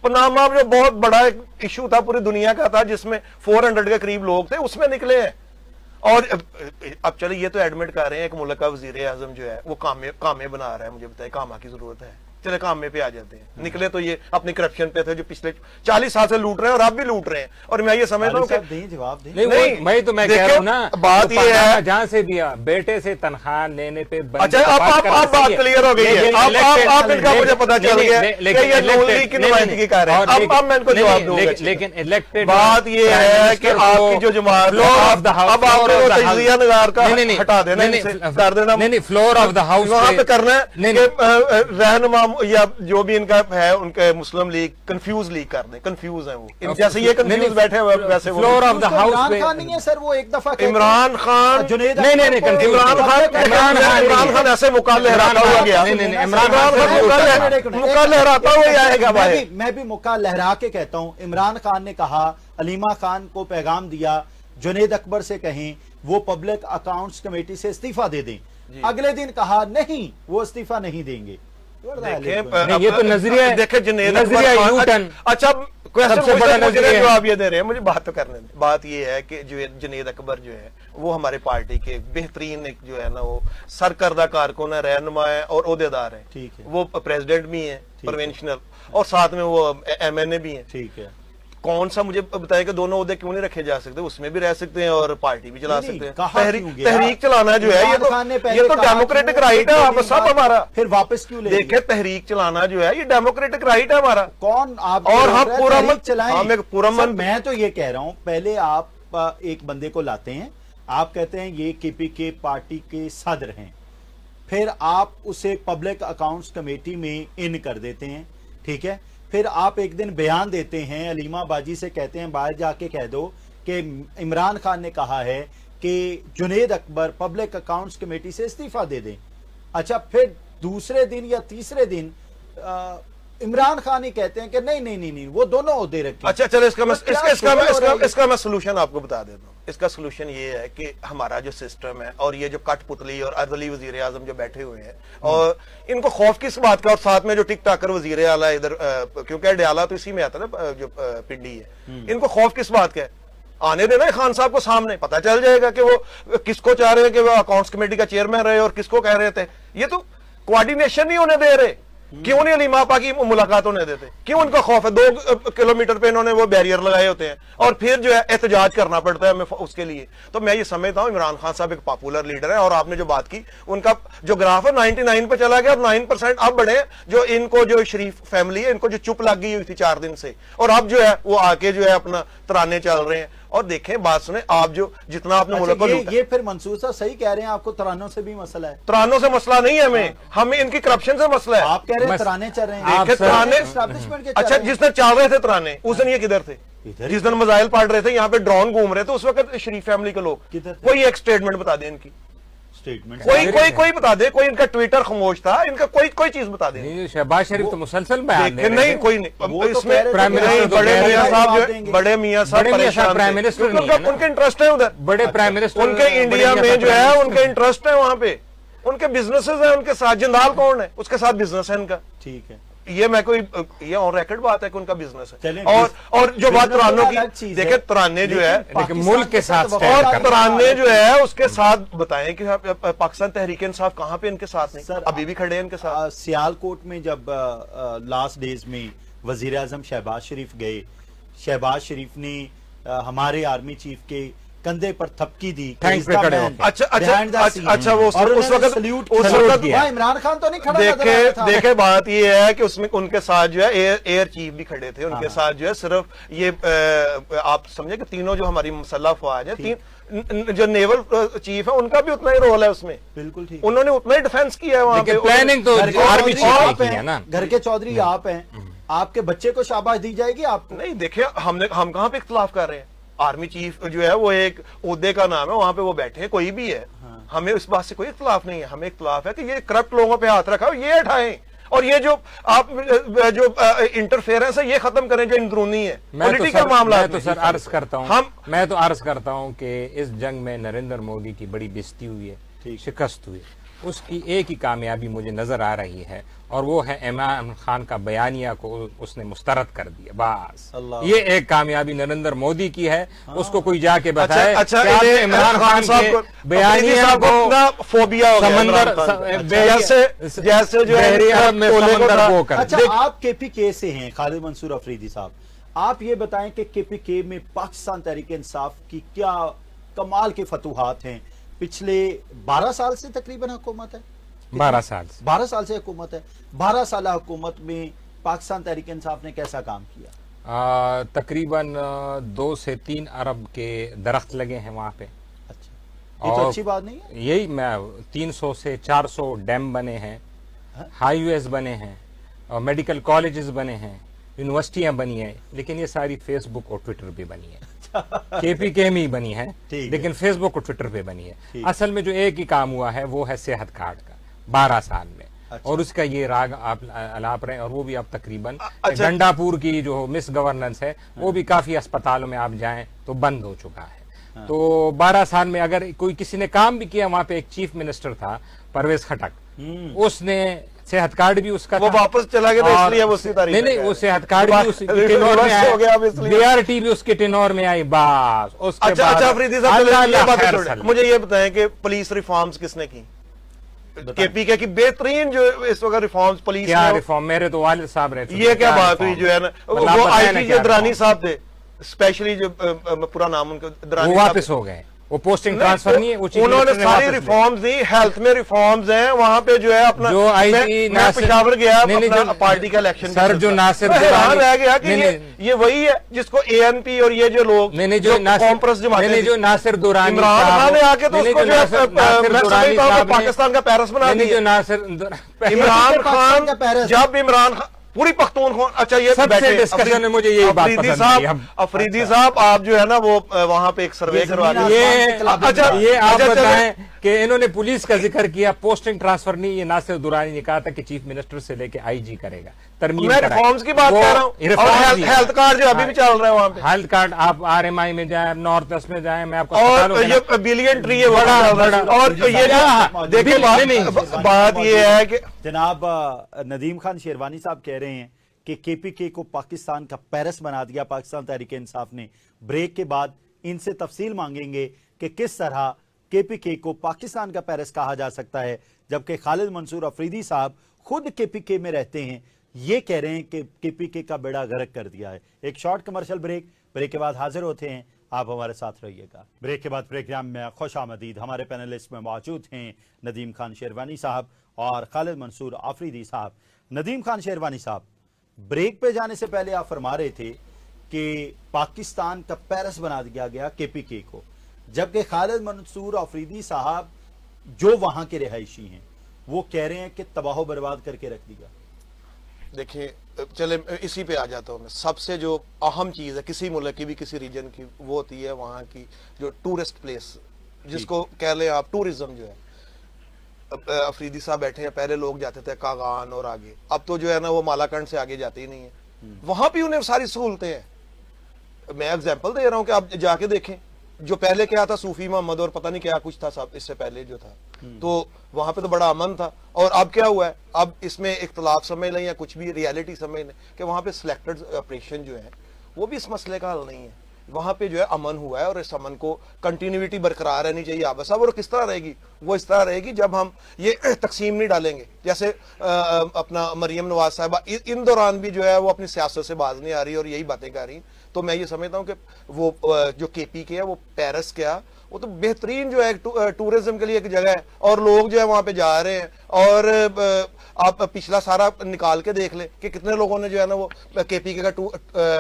पनामा जो बहुत बड़ा एक इशू था पूरी दुनिया का था, जिसमें 400 के करीब लोग थे, उसमें निकले हैं। और अब चलिए ये तो एडमिट कर रहे हैं एक मुल्क का वजीर आजम जो है वो कामे बना रहा है, मुझे बताए कामा की जरूरत है, चले कामे पे आ जाते हैं। निकले तो ये अपनी करप्शन पे थे जो पिछले 40 साल से लूट रहे हैं और अब भी लूट रहे हैं। और मैं ये समझता हूँ कि जवाब दें। नहीं, नहीं, मैं तो मैं कह देखिए, रहा हूँ ना, बात तो ये है- पनामा जहाँ से भी बेटे से तनख्वाह लेने पे बंदी अच्छा, को अब बात करना बात सही है। क्लियर हो गई है। लेकिन अब elected- इनका मुझे पता चल नहीं, गया नहीं, कि लेकिन ये elected- नून लीग की नहीं, नुमाइंदगी कर रहे हैं। और अब लेकिन- मैं इनको नहीं, जवाब नहीं, दूंगा। लेकिन इलेक्टेड बात ये है कि आपकी जो जमात फ्लोर ऑफ द हाउस, अब आपने वो तजिया नगार का हटा देना, इनसे कर देना। नहीं, फ्लोर ऑफ द हाउस वहां पे करना है नहीं, कि रहनुमा या जो भी इनका है उनके मुस्लिम लीग कंफ्यूज लीग कर दें, कंफ्यूज है वो, जैसे ये कंफ्यूज बैठे हुए वैसे वो floor of the house Imran पे खान नहीं है सर, वो एक दफा कहते हैं- इमरान खान जुनेद नहीं, नहीं, अख्तर को- confused इमरान खान ऐसे मुकाल लहराता हुआ गया। नहीं, नहीं, इमरान इमरान खान खान मुकाल लहराता हुआ ही आएगा भाई। मैं भी मुक्का लहरा के कहता हूं, इमरान खान ने कहा, अलीमा खान को पैगाम दिया, जुनेद अकबर से कहें वो पब्लिक अकाउंट्स कमेटी से इस्तीफा दे दें। अगले दिन कहा नहीं, वो इस्तीफा नहीं देंगे। नहीं, ये तो नजरिया है। देखे जुनेद नजरिया अकबर U-turn। खान, अच्छा सबसे बड़ा नजरिया है। जवाब ये दे रहे हैं, मुझे बात तो करने दें। बात ये है कि जो जुनेद अकबर जो है वो हमारे पार्टी के बेहतरीन एक जो है ना वो सरकर्दा कारकुन है, रहनुमा है और ओहदेदार है। ठीक है। वो प्रेसिडेंट भी है प्रोविंशियल और साथ में वो MNA भी है। ठीक है। कौन सा मुझे बताए कि दोनों ओहदे क्यों नहीं रखे जा सकते? उसमें भी रह सकते हैं और पार्टी भी चला नहीं, सकते हैं। कहा क्यों गया? तहरीक चलाना जो है इमरान खान ने पहले ये तो कहा डेमोक्रेटिक कि राइट है, वो आप सब हमारा। फिर वापस क्यों ले लिए? देखे तहरीक चलाना जो है ये डेमोक्रेटिक राइट है हमारा। कौन आप और हम पूरा तहरीक मन- चलाएं? हम एक पूरा सर, मन- मैं तो ये कह रहा हूं, पहले आप एक बंदे को लाते हैं, आप कहते हैं ये KPK पार्टी के सदर हैं, फिर आप उसे पब्लिक अकाउंट्स कमेटी में इन कर देते हैं, ठीक है। फिर आप एक दिन बयान देते हैं, अलीमा बाजी से कहते हैं बाहर जाके कह दो कि इमरान खान ने कहा है कि Junaid Akbar public accounts committee से इस्तीफा दे दें। अच्छा, फिर दूसरे दिन या तीसरे दिन इमरान खान ही कहते हैं कि नहीं नहीं नहीं नहीं वो दोनों ओहदे रखें। अच्छा चलो इसका मैं तो क्या शुरू हो रहा है? इसका मैं सलूशन आपको बता देता हूँ। इसका सलूशन ये है कि हमारा जो सिस्टम है और ये जो कठपुतली और अर्दली वजीर आजम जो बैठे हुए हैं और इनको खौफ किस बात का, और साथ में जो टिक टाकर वजीर आला इधर क्योंकि अडयाला तो इसी में आता है ना जो पिंडी है, इनको खौफ किस बात का है? आने देना है खान साहब को सामने, पता चल जाएगा कि वो किसको चाह रहे हैं कि वो अकाउंट्स कमेटी का चेयरमैन रहे और किसको कह रहे थे। ये तो कोऑर्डिनेशन नहीं होने दे रहे। क्यों नहीं अलीमा आपा की मुलाकात होने देते? क्यों उनका खौफ है? 2 किलोमीटर पे इन्होंने वो बैरियर लगाए होते हैं और फिर जो है एहतजाज करना पड़ता है हमें उसके लिए। तो मैं ये समझता हूं इमरान खान साहब एक पॉपुलर लीडर है और आपने जो बात की उनका जो ग्राफ है 99 पे चला गया और 9% अब बढ़े। जो इनको जो शरीफ फैमिली है इनको जो चुप लग गई हुई थी 4 दिन से, और अब जो है वो आके जो है अपना तराने चल रहे हैं। और देखें बात सुने, आप जो जितना आपने मुल्क को लूटा, ये फिर मंसूर साहब सही कह रहे हैं, आपको तरानों से भी मसला है। तरानों से मसला नहीं है, हमें इनकी करप्शन से मसला है। आप कह रहे हैं तराने चल रहे हैं, आप देखे तराने एस्टैब्लिशमेंट के चल अच्छा रहे हैं। जिस दिन चल रहे थे तराने उस दिन ये किधर थे? इधर जिस दिन मजाइल पढ़ रहे थे यहाँ पे ड्रोन घूम रहे थे उस वक्त शरीफ फैमिली के लोग। किधर थे? कोई एक स्टेटमेंट बता दे इनकी, स्टेटमेंट कोई बता दे। कोई इनका ट्विटर खामोश था, इनका कोई चीज बता दे। नहीं, शहबाज शरीफ तो मुसलसल बयान दे देखे रहे नहीं थे। कोई नहीं वो तो इसमें कह रहे थे प्राइम मिनिस्टर नहीं, तो बड़े कह रहे मियां हैं, साहब जवाब जो देंगे। बड़े मियां साहब बड़े मियां साहब परेशान प्राइम थे। मिनिस्टर क्योंकि नहीं है ना। उनके इंटरेस्ट है उधर, बड़े प्राइम मिनिस्टर उनके इंडिया बड़े में जो है प्राइम उनके इंटरेस्ट है वहां पे, उनके बिजनेसेस है उनके साथ। जिंदाल कौन है? उसके साथ बिजनेस है इनका। ठीक है। ये मैं कोई ये ऑन रिकॉर्ड बात है कि उनका बिजनेस है। चलें, और जो बात बिजनेस तरानों अलग चीज की है। देखे, तराने जो है लेकिन मुल्क के साथ पाकिस्तान stand और करना। तराने जो है उसके साथ बताएं कि पाकिस्तान तहरीक इंसाफ कहां पे इनके साथ नहीं? सर, अभी भी खड़े हैं इनके साथ। सियालकोट में जब लास्ट डेज में वजीर आजम शहबाज शरीफ गए, शहबाज शरीफ ने हमारे आर्मी चीफ के कंधे पर थपकी दी। Thanks पे खड़े होके। अच्छा वो उस वक्त सल्यूट उस वक्त वहाँ इमरान खान तो नहीं खड़ा नजर आ रहा देखे था। देखे बात ये है कि उसमें उनके साथ जो है एयर चीफ भी खड़े थे, उनके साथ जो है सिर्फ ये आप समझे कि तीनों जो हमारी मुसल्लह फौज है, तीन जो नेवल चीफ है, उनका भी उतना ही रोल है उसमें। बिल्कुल ठीक। उन्होंने उतना ही डिफेंस किया है वहां पे। प्लानिंग तो आर्मी चीफ ने की है ना। घर के चौधरी आप हैं, आपके बच्चे को शाबाश दी जाएगी आपको? नहीं देखिए, हम कहाँ पे इख्तलाफ कर रहे हैं। आर्मी चीफ जो है वो एक ओहदे का नाम है, वहां पे वो बैठे हैं, कोई भी है, हमें इस बात से कोई इख्तलाफ नहीं है। हमें इख्तलाफ है कि ये करप्ट लोगों पे हाथ रखा हो, ये हटाएं, और ये जो आप जो इंटरफेरेंस है ये खत्म करें जो अंदरूनी है पॉलिटिकल मामला। मैं तो सर अर्ज करता हूं कि इस जंग में नरेंद्र मोदी की बड़ी बेइज्जती हुई है, शिकस्त हुई है। उसकी एक ही कामयाबी मुझे नजर आ रही है, और वो है इमरान खान का बयानिया को उसने मुस्तरद कर दिया। बस ये एक कामयाबी नरेंद्र मोदी की है। उसको कोई जाके बताए अच्छा, इमरान खान के बयानिया को फोबिया हो गया समंदर जैसे जो है। अच्छा, आप केपीके से हैं, खालिद मंसूर अफरीदी साहब, आप ये बताएं कि केपीके में पाकिस्तान तहरीक इंसाफ की क्या कमाल के फतूहात हैं? पिछले 12 साल से तकरीबन हुकूमत है, 12 साल से हुकूमत है। 12 साल हुकूमत में पाकिस्तान तहरीक इंसाफ ने कैसा काम किया? तकरीबन 2 से 3 अरब के दरख्त लगे हैं वहां पे। अच्छा, ये तो अच्छी बात नहीं है। यही 300 से 400 डैम बने हैं, हाईवेज बने हैं, और मेडिकल कॉलेजेस बने हैं, यूनिवर्सिटियां बनी हैं, लेकिन ये सारी फेसबुक और ट्विटर पे बनी है। केपीके में ही बनी है, लेकिन फेसबुक और ट्विटर पे बनी है। असल में जो एक ही काम हुआ है वो है सेहत कार्ड का 12 साल में। अच्छा। और उसका ये राग आप अलाप रहे हैं, और वो भी अब तकरीबन गंडापुर की जो मिस गवर्नेंस है वो भी काफी अस्पतालों में आप जाएं तो बंद हो चुका है। तो 12 साल में अगर कोई किसी ने काम भी किया, वहां पे एक चीफ मिनिस्टर था परवेज खटक, उसने सेहत कार्ड भी उसका वो वापस चला गया, इसलिए वो उसी तारीख नहीं वो सेहत कार्ड भी उसके टेनोर में आया, बीआरटी भी उसके टेनोर में आई। बस उसके अच्छा अफरीदी साहब, मुझे ये बताएं कि पुलिस रिफॉर्म्स किसने की? केपीके की बेहतरीन जो इस वक्त रिफॉर्म्स पुलिस क्या रिफॉर्म? मेरे तो वालिद साहब रहते। ये क्या बात हुई जो है ना, वो आईजी जो दरानी साहब थे, स्पेशली जो पूरा नाम उनका दरानी, वापस हो गए, वो पोस्टिंग ट्रांसफर नहीं है, उन्होंने सारी रिफॉर्म्स दी। हेल्थ में रिफॉर्म्स हैं वहां पे जो है अपना, जो आईजी मैं पेशावर गया अपना पार्टी का इलेक्शन सर, जो नासिर हैरान रह गया कि ये वही है जिसको एएनपी और ये जो लोग जो कॉम्प्रेस जमाते, जो नासिर दुरानी इमरान खान ने आके तो उसको जो पाकिस्तान का पैरिस बना दिया। इमरान खान जब इमरान पूरी पख्तूनख्वा, अच्छा ये सबसे डिस्कशन में मुझे यही बात पसंद आई। अफरीदी साहब आप जो है ना वो वहां पे एक सर्वे करवा ये आप बताएं कि इन्होंने पुलिस का जिक्र किया, पोस्टिंग ट्रांसफर नहीं, ये नासिर दुरानी ने कहा था कि चीफ मिनिस्टर से लेके आईजी करेगा, तरमीम। मैं रिफॉर्म्स की बात कर रहा हूं, और हेल्थ कार्ड जो अभी भी चल रहा है वहां पे, हेल्थ कार्ड आप आरएमआई में जाए, नॉर्थ वेस्ट में जाए, मैं आपको और ये बिलियन ट्री है बड़ा, और ये देखिए बात ये है कि जनाब नदीम खान शेरवानी साहब कह रहे हैं कि केपीके को पाकिस्तान का पेरिस बना दिया पाकिस्तान तहरीक इंसाफ ने। ब्रेक के बाद इनसे तफसील मांगेंगे कि किस तरह केपीके को पाकिस्तान का पेरिस कहा जा सकता है, जबकि खालिद मंसूर अफरीदी साहब खुद केपीके में रहते हैं, ये कह रहे हैं कि केपीके का बेड़ा गर्क कर दिया है। एक शॉर्ट कमर्शियल ब्रेक के बाद हाजिर होते हैं, आप हमारे साथ रहिएगा। ब्रेक के बाद प्रोग्राम में खुश आमदीद। हमारे पैनलिस्ट में मौजूद हैं नदीम खान शेरवानी साहब और खालिद मंसूर आफरीदी साहब। नदीम खान शेरवानी साहब, ब्रेक पे जाने से पहले आप फरमा रहे थे कि पाकिस्तान का पेरिस बना दिया गया केपीके को, जबकि खालिद मंसूर आफरीदी साहब जो वहां के रिहायशी हैं वो कह रहे हैं कि तबाह बर्बाद करके रख दिया। देखिए चले इसी पे आ जाता हूँ मैं। सबसे जो अहम चीज़ है किसी मुल्क की भी, किसी रीजन की, वो होती है वहाँ की जो टूरिस्ट प्लेस, जिसको कह लें आप टूरिज्म जो है। अफरीदी साहब बैठे हैं, पहले लोग जाते थे कागान और आगे, अब तो जो है ना वो मालाकंड से आगे जाते ही नहीं है। वहां भी उन्हें सारी सहूलतें हैं। मैं एग्जांपल दे रहा हूं कि आप जाके देखें, जो पहले क्या था सूफी मोहम्मद और पता नहीं क्या कुछ था साहब इससे पहले जो था, तो वहां पे तो बड़ा अमन था। और अब क्या हुआ है, अब इसमें इख्तलाफ समझ लें या कुछ भी रियलिटी समझ लें कि वहां पे सिलेक्टेड ऑपरेशन जो है वो भी इस मसले का हल नहीं है। وہاں پہ جو ہے امن ہوا ہے اور اس امن کو کنٹینیوٹی برقرار رہنی چاہیے عابد صاحب. اور کس طرح رہے گی؟ وہ اس طرح رہے گی جب ہم یہ تقسیم نہیں ڈالیں گے. جیسے اپنا مریم نواز صاحبہ ان دوران بھی جو ہے وہ اپنی سیاست سے باز نہیں آ رہی اور یہی باتیں کر رہی. تو میں یہ سمجھتا ہوں کہ وہ جو کے پی کے ہے وہ پیرس کیا وہ تو بہترین جو ہے ٹورزم کے لیے ایک جگہ ہے اور لوگ جو ہے وہاں پہ جا رہے ہیں. اور آپ پچھلا سارا نکال کے دیکھ لیں کہ کتنے لوگوں نے جو ہے نا وہ کے پی کے کا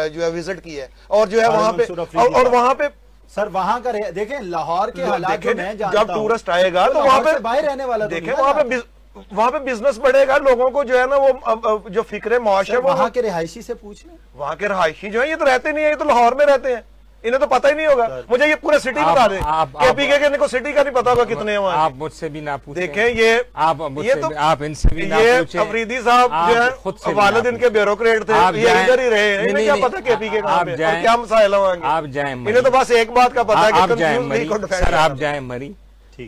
جو ہے وزٹ کیا ہے اور جو ہے وہاں پہ اور وہاں پہ سر وہاں کا دیکھیں لاہور کے حالات جو میں جانتا جب ٹورسٹ آئے گا تو وہاں پہ باہر رہنے والا دیکھیں وہاں پہ بزنس بڑھے گا. لوگوں کو جو ہے نا وہ جو فکر معاش ہے وہاں کے رہائشی سے پوچھ لیں. وہاں کے رہائشی جو ہیں یہ تو رہتے نہیں ہیں, یہ تو لاہور میں رہتے ہیں, انہیں تو پتہ ہی نہیں ہوگا. مجھے یہ پورے سٹی بتا دیں, کے پی کے کو سٹی کا نہیں پتا ہوگا کتنے ہیں وہاں. آپ مجھ سے بھی نہ پوچھیں. دیکھیں یہ آپ ان سے بھی نہ پوچھیں. افریدی صاحب جو ہے والد ان کے بیوروکریٹ تھے, یہ ادھر ہی رہے ہیں, انہیں کیا پتا کے پی کے کہاں پہ اور کیا مسائل ہوں گے. آپ جائیں, انہیں تو بس ایک بات کا پتا ہے کہ کنفیوز نہیں کو ڈیفینڈ. سر آپ جائیں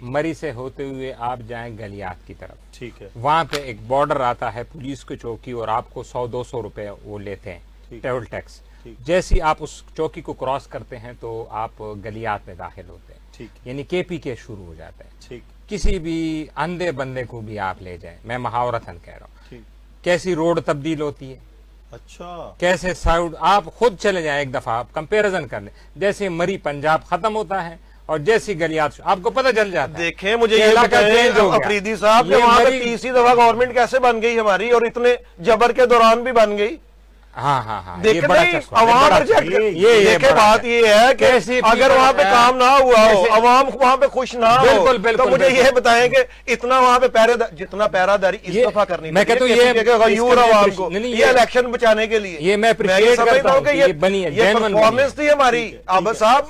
مری سے ہوتے ہوئے آپ جائیں گلیات کی طرف. ٹھیک ہے, وہاں پہ ایک بارڈر آتا ہے پولیس کی چوکی اور آپ کو 100-200 روپے وہ لیتے ہیں ٹول ٹیکس. جیسی آپ اس چوکی کو کراس کرتے ہیں تو آپ گلیات میں داخل ہوتے ہیں, یعنی کے پی کے شروع ہو جاتا ہے. کسی بھی اندھے بندے کو بھی آپ لے جائیں, میں محاورتاً کہہ رہا ہوں, کیسی روڈ تبدیل ہوتی ہے, اچھا کیسے سائیڈ آپ خود چلے جائیں, ایک دفعہ آپ کمپیریزن کر لیں. جیسے مری پنجاب ختم ہوتا ہے اور جیسی گلیات آپ کو پتہ چل جاتا ہے. دیکھیں مجھے یہ بتائیں افریدی صاحب کہ وہاں پہ تیسری دفعہ گورنمنٹ کیسے بن گئی ہماری اور اتنے جبر کے دوران بھی بن گئی. ہاں دیکھیں عوام دیکھیں بات یہ ہے کہ اگر وہاں پہ کام نہ ہوا ہو, عوام وہاں پہ خوش نہ ہو, تو مجھے یہ بتائیں کہ اتنا وہاں پہ جتنا پیرا داری اس دفعہ کرنی میں کہتا ہوں عوام کو یہ الیکشن بچانے کے لیے, یہ میں سمجھتا ہوں کہ یہ پرفارمنس تھی ہماری. عابد صاحب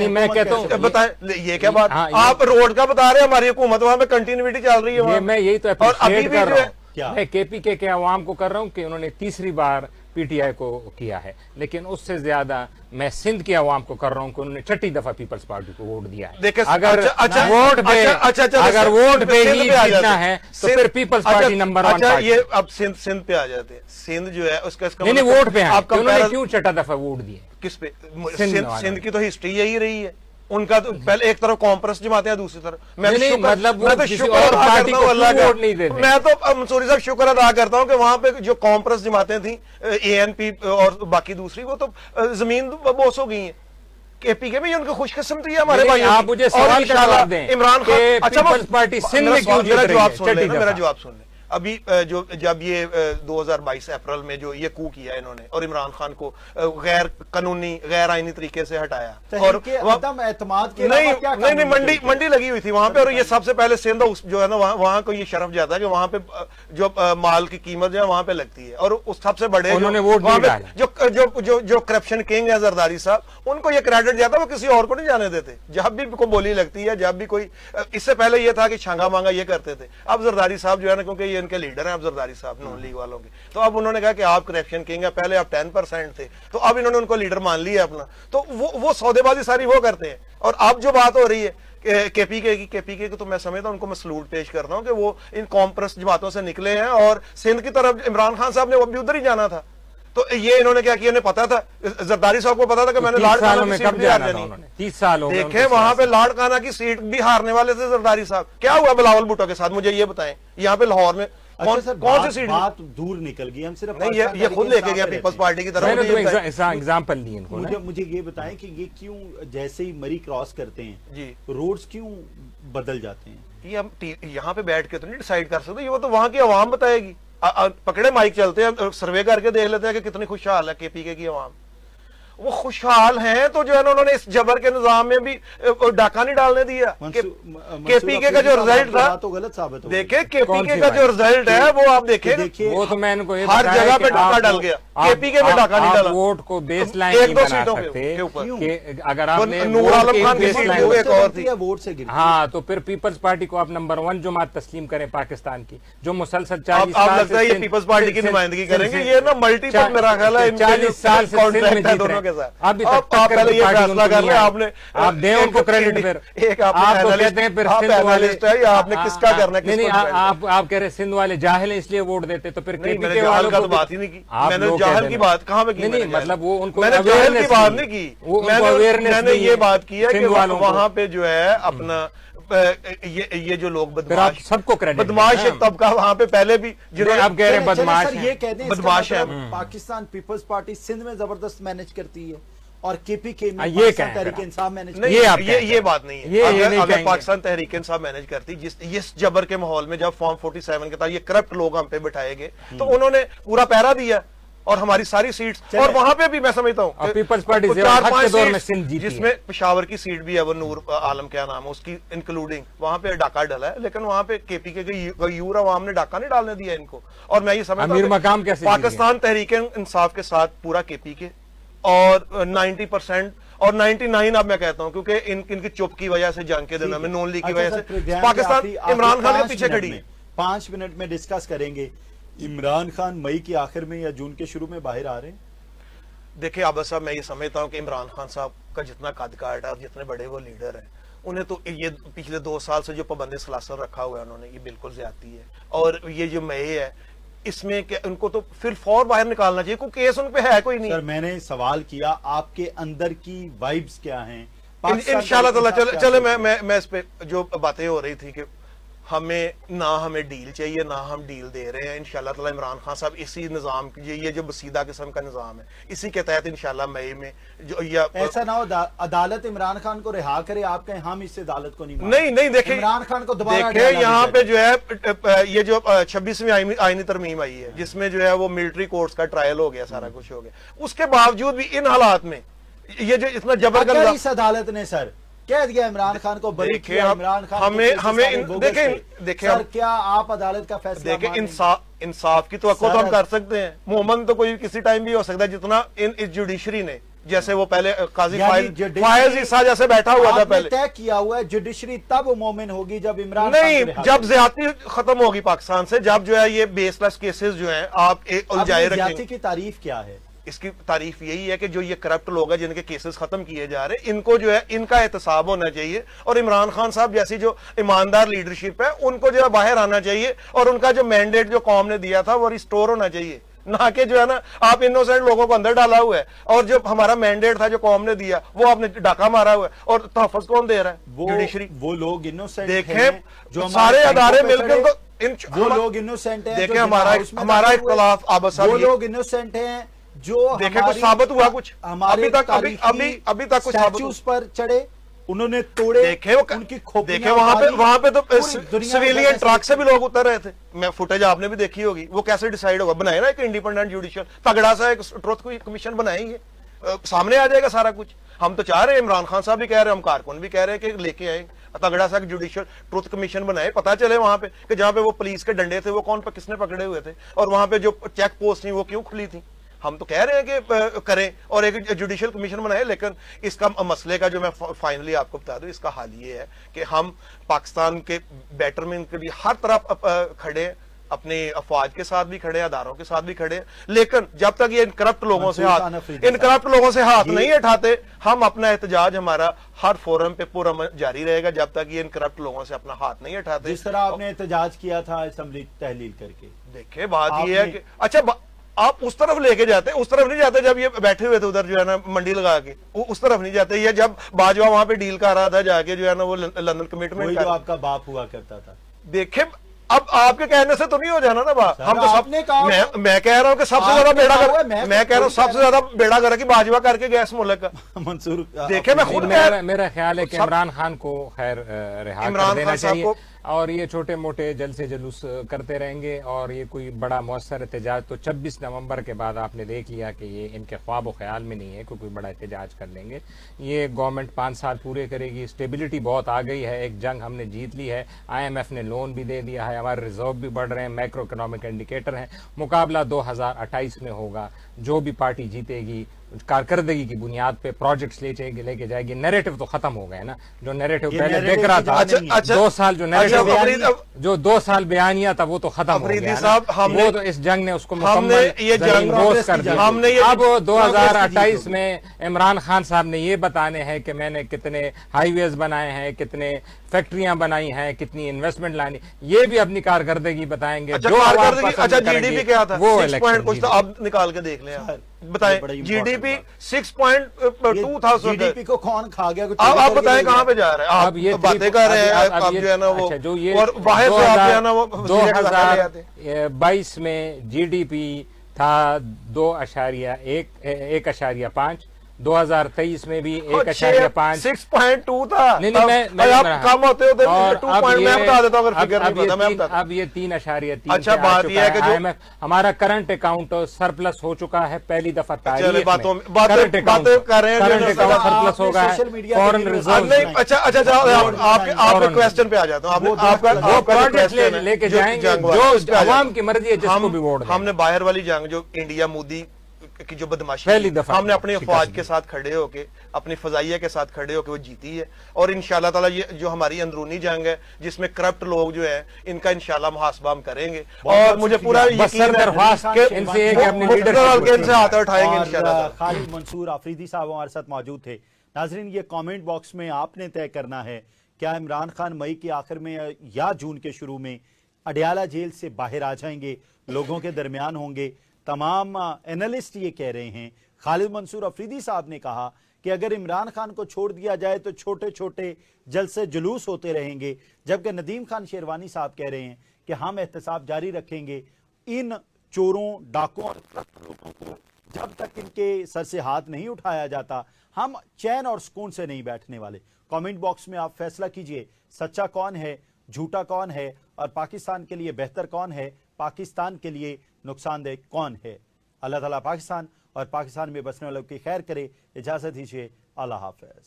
میں کہتا ہوں بتائیں یہ کیا بات, آپ روڈ کا بتا رہے ہیں, ہماری حکومت وہاں پہ کنٹینیوٹی چل رہی ہے. میں یہی تو اپریشیٹ کر رہا ہوں, میں کے پی کے عوام کو کر رہا ہوں کہ انہوں نے تیسری بار پی ٹی آئی کو کیا ہے, لیکن اس سے زیادہ میں سندھ کے عوام کو کر رہا ہوں کہ انہوں نے چھٹی دفعہ پیپلز پارٹی کو ووٹ دیا ہے. اگر ووٹ پہ ہی جیتنا ہے تو پھر پیپلز پارٹی نمبر 1 پارٹی. یہ اب سندھ پہ آ جاتے ہیں. سندھ جو ہے اس کا نہیں ووٹ پہ آپ انہوں نے کیوں چھٹا دفعہ ووٹ دیے, کس پہ؟ سندھ کی تو ہسٹری یہی رہی ہے ان کا. تو پہلے ایک طرف کانفرنس جماعتیں ہیں, دوسری طرف میں تو شکر ادا کرتا ہوں اللہ کا, میں تو منصوری صاحب شکر ادا کرتا ہوں کہ وہاں پہ جو کانفرنس جماعتیں تھیں اے این پی اور باقی دوسری, وہ تو زمین بوس ہو گئی ہیں. کے پی کے میں ان کی خوش قسمتی ہے ہمارے بھائی. آپ مجھے سوال کا جواب دیں, عمران خان پیپلز پارٹی سندھ میں کیوں جیت رہی ہے؟ میرا جواب سن لیں. ابھی جب یہ 2022 اپریل میں جو یہ کو کیا انہوں نے اور عمران خان کو غیر قانونی غیر آئینی طریقے سے ہٹایا اور عدم اعتماد کے نہیں منڈی لگی ہوئی تھی وہاں پہ, اور یہ سب سے پہلے سندھ جو ہے نا وہاں کو یہ شرف جاتا ہے کہ وہاں پہ جو مال کی قیمت جو ہے وہاں پہ لگتی ہے. اور اس سب سے بڑے جو کرپشن کنگ ہے زرداری صاحب, ان کو یہ کریڈٹ جاتا ہے, وہ کسی اور کو نہیں جانے دیتے. جب بھی کوئی بولی لگتی ہے, جب بھی کوئی, اس سے پہلے یہ تھا کہ چھانگا مانگا یہ کرتے تھے. اب زرداری صاحب جو ہے نا, کیونکہ یہ ان کے لیڈر ہیں اب زرداری صاحب نون لیگ والوں کے, تو اب انہوں نے کہا کہ آپ کرپشن کنگ ہیں, پہلے آپ 10% تھے, تو اب انہوں نے ان کو لیڈر مان لیا اپنا. تو وہ سودے بازی ساری وہ کرتے ہیں. اور اب جو بات ہو رہی ہے کے پی کے تو میں سمجھتا ہوں ان کو میں سلوٹ پیش کرتا ہوں کہ وہ ان کانفرنس جماعتوں سے نکلے ہیں اور سندھ کی طرف عمران خان صاحب نے وہ بھی ادھر ہی جانا تھا. تو یہ انہوں نے کیا کیا, انہیں پتا تھا, زرداری صاحب کو پتا تھا کہ میں نے لاڑ کانا کی سیٹ بھی ہار جانی. 30 سال ہو گئے دیکھیں وہاں پہ لاڑ کانا کی سیٹ بھی ہارنے والے تھے زرداری صاحب. کیا ہوا بلاول بھٹو کے ساتھ, مجھے یہ بتائیں. یہاں پہ لاہور میں کون سی سیٹ بات دور نکل گئی, ہم صرف یہ خود لے کے گیا پیپلز پارٹی کی طرف. ایگزامپل دی ان کو. مجھے یہ بتائیں کہ یہ کیوں جیسے ہی مری کراس کرتے ہیں جی روڈز کیوں بدل جاتے ہیں؟ یہ ہم یہاں پہ بیٹھ کے تو نہیں ڈیسائیڈ کر سکتے, یہ وہ تو وہاں کی عوام بتائے گی. پکڑے مائک چلتے ہیں, سروے کر کے دیکھ لیتے ہیں کہ کتنی خوشحال ہے کے پی کے کی عوام. وہ خوشحال ہیں تو جو ہے نا انہوں نے اس جبر کے نظام میں بھی ڈاکہ نہیں ڈالنے دیا. کے پی کے کا جو رزلٹ تھا تو غلط ثابت ہو, دیکھیں کے پی کے کا جو رزلٹ ہے وہ آپ دیکھیں, وہ تو میں ان کو ہر جگہ پہ ڈاکہ ڈال گیا. کے پی کے میں ڈاکہ نہیں ڈالا. ووٹ کو بیس لائن نہیں بنا سکتے کہ اگر آپ نے نور عالم خان کی سیٹ ایک اور تھی ووٹ سے گری. ہاں تو پھر پیپلز پارٹی کو آپ نمبر 1 جماعت تسلیم کریں پاکستان کی, جو مسلسل 40 آپ لگتا ہے یہ پیپلز پارٹی کی نمائندگی کریں گے. یہ نا ملٹی پر میرا خیال ہے 40 سال سے سندھ میں جیت رہے पार्टियों के साथ। आप भी आप टक्कर पहले की ये पार्टी फैसला उनको कर नहीं ले, आई। आपने आप दें उनको क्रेडिट फिर। एक आपने आप तो एनालिस्ट- कहते हैं फिर आप सिंध वाले एनालिस्ट है या आपने किसका करना है, नहीं नहीं, किसको defend आप कह रहे सिंध वाले जाहिल हैं इसलिए वोट देते, तो फिर नहीं, मैंने केपीके जाहल वालों का को तो भी- बात ही नहीं की। आप मैंने लोग जाहल कहते की हैं। बात कहाँ पे की? नहीं नहीं, मैंने जाहल? मतलब वो उनको मैंने जाहल awareness की बात नहीं नहीं है। की। वो उनको awareness मैंने नहीं ये है बात की है कि सिंध वालों को। वहां पे जो है अपना ये जो लोग फिर आप बदमाश सबको credit बदमाश देते हैं। एक तबका वहां पे पहले भी जिन्होंने आप कह रहे हैं चलें, बदमाश सर, हैं। ये कह दें इसका बदमाश हैं। मतलब पाकिस्तान पीपल्स पार्टी सिंध में जबरदस्त मैनेज करती है और केपीके में ये पाकिस्तान कहें तहरीक फिर इंसाफ मैनेज नहीं, ये आप ये कहते हैं। बात नहीं है। ये नहीं अगर कहेंगे। पाकिस्तान तहरीक इंसाफ मैनेज करती, जिस जबर के माहौल में जब फॉर्म 47 के तहत ये करप्ट लोग हम पे बिठाए गए, तो उन्होंने पूरा पहरा दिया और हमारी सारी सीट्स, और वहां पे भी मैं समझता हूँ और पीपल्स पार्टी कि ज़ेवर हक के 4-5 दौर में सीट्स, सिंध जीती है। जिसमें पेशावर की सीट भी है, वो नूर आलम क्या नाम है उसकी इंक्लूडिंग, वहां पे डाका डाला है, लेकिन वहां पे केपीके के यूर अवाम ने डाका नहीं डालने दिया इनको। और मैं ये समझता अमीर हूं मकाम कि कैसे जीत पाकिस्तान तहरीक इंसाफ के साथ पूरा केपीके और 90% और 99 अब मैं कहता हूं, क्योंकि इनकी चुप की वजह से जंग के दिनों में नॉन लीग की वजह से पाकिस्तान इमरान खान के पीछे खड़ी है। 5 मिनट में डिस्कस करेंगे। इमरान खान मई के आखिर में या जून के शुरू में बाहर आ रहे हैं? देखिए आबा साहब, मैं ये समझता हूं कि इमरान खान साहब का जितना कद काट है और जितने बड़े वो लीडर हैं, उन्हें तो ये पिछले 2 साल से जो पाबंदी सलासल रखा हुआ है उन्होंने, ये बिल्कुल ज्यादती है। और ये जो मई है इसमें क्या उनको तो फिर फौर बाहर निकालना चाहिए, कोई केस उन पे है कोई नहीं। सर मैंने सवाल किया आपके अंदर की वाइब्स क्या हैं? इंशाल्लाह ताला चले मैं इस पे जो बातें हो रही थी कि हमें डील चाहिए, ना हम डील दे रहे हैं। इंशाल्लाह ताला इमरान खान साहब इसी निजाम ये जो बसीदा किस्म का निजाम है, इसी के तहत इंशाल्लाह मई में जो या ऐसा ना हो अदालत इमरान खान को रिहा करे, आप कहें हम इस अदालत को नहीं नहीं देखिए इमरान खान को दोबारा देखिए डाला यहाँ भी पे जो है ये जो 26वीं आईनी तरमीम आई है, जिसमें जो है वो मिलिट्री कोर्ट्स का ट्रायल हो गया, सारा कुछ हो गया, उसके बावजूद भी इन हालात में ये जो इतना जबर का अगर इस अदालत ने सर कह दिया इमरान खान को बरी देखिए, किया, इमरान खान देखें सर क्या आप अदालत का फैसला देखिए मानेंगे? इंसाफ की तो सर, हम कर सकते हैं, मोहम्मद तो कोई किसी टाइम भी हो सकता है, जितना इस जुडिशरी ने, जैसे वो पहले काजी यानी फायज ईसा जैसे बैठा हुआ था आपने पहले, तय किया हुआ है जुडिशरी तब मोमिन होगी जब इमरान खान नहीं को रिहा जब करें। ज्यादती खत्म होगी पाकिस्तान से, जब जो है ये बेसलेस केसेस जो हैं आप उलझाए अब ज्यादती रखेंगे। की तारीफ क्या है? इसकी तारीफ यही है कि जो ये करप्ट लोग हैं जिनके केसेस खत्म किए जा रहे हैं, इनको जो है इनका एहतसाब होना चाहिए, और इमरान खान साहब जैसी जो ईमानदार लीडरशिप है उनको जो है बाहर आना चाहिए, और उनका जो मैंडेट जो कौम ने दिया था वो रिस्टोर होना चाहिए, ना कि जो है ना आप इनोसेंट लोगों को अंदर डाला हुआ है, और जो हमारा मैंडेट था जो कौम ने दिया वो आपने डाका मारा हुआ है, और तहफ़्फ़ुज़ कौन दे रहा है? जुडिशरी। वो लोग इनोसेंट देखें जो सारे अदारे मिलकर वो लोग इनोसेंट हैं, देखें जो हमारा हाउस में हमारा बैठे हुए हैं, इख्तलाफ आबा साहब वो ये- लोग इनोसेंट हैं जो देखें कुछ साबित हुआ कुछ हमारे अभी तक कुछ साबित स्टैच्यूज पर चढ़े, उन्होंने तोड़े, देखे वो उनकी खोपड़ियां देखे वहां पे तो पूरी दुनिया में सिविलियन कैसे- ट्रक से भी लोग उतर रहे थे, मैं फुटेज आपने भी देखी होगी, वो कैसे डिसाइड होगा, बनाए ना एक इंडिपेंडेंट जुडिशियल तगड़ा सा एक ट्रुथ कमीशन बनाएंगे, सामने आ जाएगा सारा कुछ। हम तो चाह रहे हैं, इमरान खान साहब भी कह रहे हैं, हम कारकुन भी कह रहे हैं कि लेके आए तगड़ा सा जुडिशियल ट्रुथ कमीशन बनाए, पता चले वहां पे कि जहां पे वो पुलिस के डंडे थे वो कौन किसने पकड़े हुए थे, और वहां पे जो चेक पोस्ट थी वो क्यों खुली थी। हम तो कह रहे हैं कि करें और एक जुडिशियल कमीशन बनाए, लेकिन इसका मसले का जो मैं फाइनली आपको बता दूं, इसका हाल ये है कि हम पाकिस्तान के बेटरमेंट के लिए हर तरफ खड़े हैं, अपनी अफवाज के साथ भी खड़े हैं, अदारों के साथ भी खड़े हैं, लेकिन जब तक ये इन करप्ट लोगों से हाथ नहीं उठाते, हम अपना एहतजाज हमारा हर फोरम पे पूरा जारी रहेगा, जब तक ये इन करप्ट लोगों से अपना हाथ नहीं उठाते। जिस तरह आपने एहतजाज किया था असेंबली तहलील करके, देखिए बात ये है कि अच्छा आप उस तरफ लेके जाते, उस तरफ नहीं जाते जब ये बैठे हुए थे उधर जो है ना मंडी लगा के, उस तरफ नहीं जाते, ये जब बाजवा वहां पे डील कर रहा था जाके जो है ना वो लंदन कमिटमेंट जो आपका बाप हुआ करता था। देखे अब आपके कहने से तो नहीं हो जाना ना बात, हम तो आपने कहा मैं कह रहा हूँ कि सबसे ज्यादा बेड़ा कर, मैं कह रहा हूँ सबसे ज्यादा बेड़ा कर कि बाजवा करके गया इस मुल्क का। मंसूर देखे मैं खुद मेरा ख्याल है कि इमरान खान को खैर रिहा कर देना चाहिए, और ये छोटे मोटे जलसे जुलूस करते रहेंगे, और ये कोई बड़ा मौसर एहतजाज तो 26 नवंबर के बाद आपने देख लिया कि ये इनके ख्वाब व ख्याल में नहीं है कि कोई बड़ा एहतजाज कर लेंगे। ये गवर्नमेंट 5 साल पूरे करेगी, स्टेबिलिटी बहुत आ गई है, एक जंग हमने जीत ली है, IMF ने लोन भी दे दिया है, हमारे रिजर्व भी बढ़ रहे हैं, मैक्रो इकोनॉमिक इंडिकेटर हैं, मुकाबला 2028 में होगा, जो भी पार्टी जीतेगी कारकर्दगी की बुनियाद पे प्रोजेक्ट्स लेके जाएगी। नैरेटिव तो खत्म हो गए ना, जो नैरेटिव ये पहले narrative देख रहा की था, जान नहीं है। अच्छा, 2 साल जो नैरेटिव अफरीदी- जो 2 साल बयानिया था वो तो खत्म हो अफरीदी गया साहब, ना। हमने- वो तो इस जंग ने उसको हमने मुकम्मल ये जंग- जमीनदोज कर दिया। हमने ये- अब प्रोग्रेस की 2028 जीत में इमरान खान साहब ने ये बताने हैं कि मैंने कितने हाईवेज बनाए हैं, कितने फैक्ट्रियां बनाई हैं, कितनी इन्वेस्टमेंट लानी, ये भी अपनी कारकर्दगी बताएंगे। अच्छा, जो आवाम कारकर्दगी, पसंद अच्छा करेगी, जीडीपी क्या था? वो 6 इलेक्शन पॉइंट कुछ जीत तो जाएगी। आप निकाल के देख लें आप। सर, बताएं, ये बड़ी important जीडीपी बात। 6.2 था उस वक्त। जीडीपी को कौन खा गया? कुछ आप लेकर के बताएं नहीं कहाँ गया। पे जा रहे हैं? अब ये आप बातें कर रहे हैं, आप जो है ना वो, अच्छा, जो ये और बाहर से आप जो है ना वो वज़ीर ख़ज़ाना ले आते। 2022 में जीडीपी था 2.1.5, 2023 में भी 1.5। 6.2 था। नहीं नहीं, मैं आप कम होते होते और 2 अब पॉइंट मैं ये- बता देता हूँ, अगर अब- फिगर अब नहीं ये पता मैं तीन- बताता हूँ। अब ये 3.3 अच्छा, पे आ बात चुका ये है कि जो- IMF हमारा करंट अकाउंट सरप्लस हो चुका है पहली दफा तारीख चलिए, में। बातें करंट अकाउंट कर रहे हैं, करंट जो अकाउंट आप- सरप्लस हो गया सोशल है, मीडिया पे फॉरेन वीडियो रिजर्व नहीं, अच्छा आपके और- क्वेश्चन पे आ जाता हूँ। वो आपका वो आपका जो प्रोजेक्ट question है, लेके जो जाएंगे, जंग वाला, उस पे जो आ जाता अवाम हूँ। की मर्जी है जिसको भी वोट दें। हमने बाहर वाली जंग जो इंडिया मोदी की जो बदमाशी पहली की, दफा हमने अपनी शिकस्त अफवाज दी। के साथ खड़े होके, अपनी फजाइया के साथ खड़े होके वो जीती है। और इंशाल्लाह ताला ये जो हमारी अंदरूनी जंग है जिसमें करप्ट लोग जो है इनका इंशाल्लाह मुहासबा हम करेंगे। और मुझे पूरा बस यकीन सर है दरख्वास्त कि इनसे है कि अपनी मुख्तदर leadership हल्के इनसे हाथ उठाएंगे और इंशाल्लाह। खालिद मंसूर आफरीदी साहब हमारे साथ मौजूद थे। नाजरीन, ये कमेंट बॉक्स में आपने तय करना है, क्या इमरान खान मई के आखिर में या जून के शुरू में अडयाला जेल से बाहर आ जाएंगे, लोगों के दरमियान होंगे? तमाम एनालिस्ट ये कह रहे हैं। खालिद मंसूर अफरीदी साहब ने कहा कि अगर इमरान खान को छोड़ दिया जाए तो छोटे छोटे जलसे जुलूस होते रहेंगे, जबकि नदीम खान शेरवानी साहब कह रहे हैं कि हम एहतसाब जारी रखेंगे इन चोरों, डाकुओं और लोगों को जब तक इनके सर से हाथ नहीं उठाया जाता, हम चैन और सुकून से नहीं बैठने वाले। कमेंट बॉक्स में आप फैसला कीजिए, सच्चा कौन है, झूठा कौन है, और पाकिस्तान के लिए बेहतर कौन है, पाकिस्तान के लिए नुकसानदेह कौन है। अल्लाह ताला पाकिस्तान और पाकिस्तान में बसने वालों की खैर करे। इजाजत दीजिए, अल्लाह हाफिज।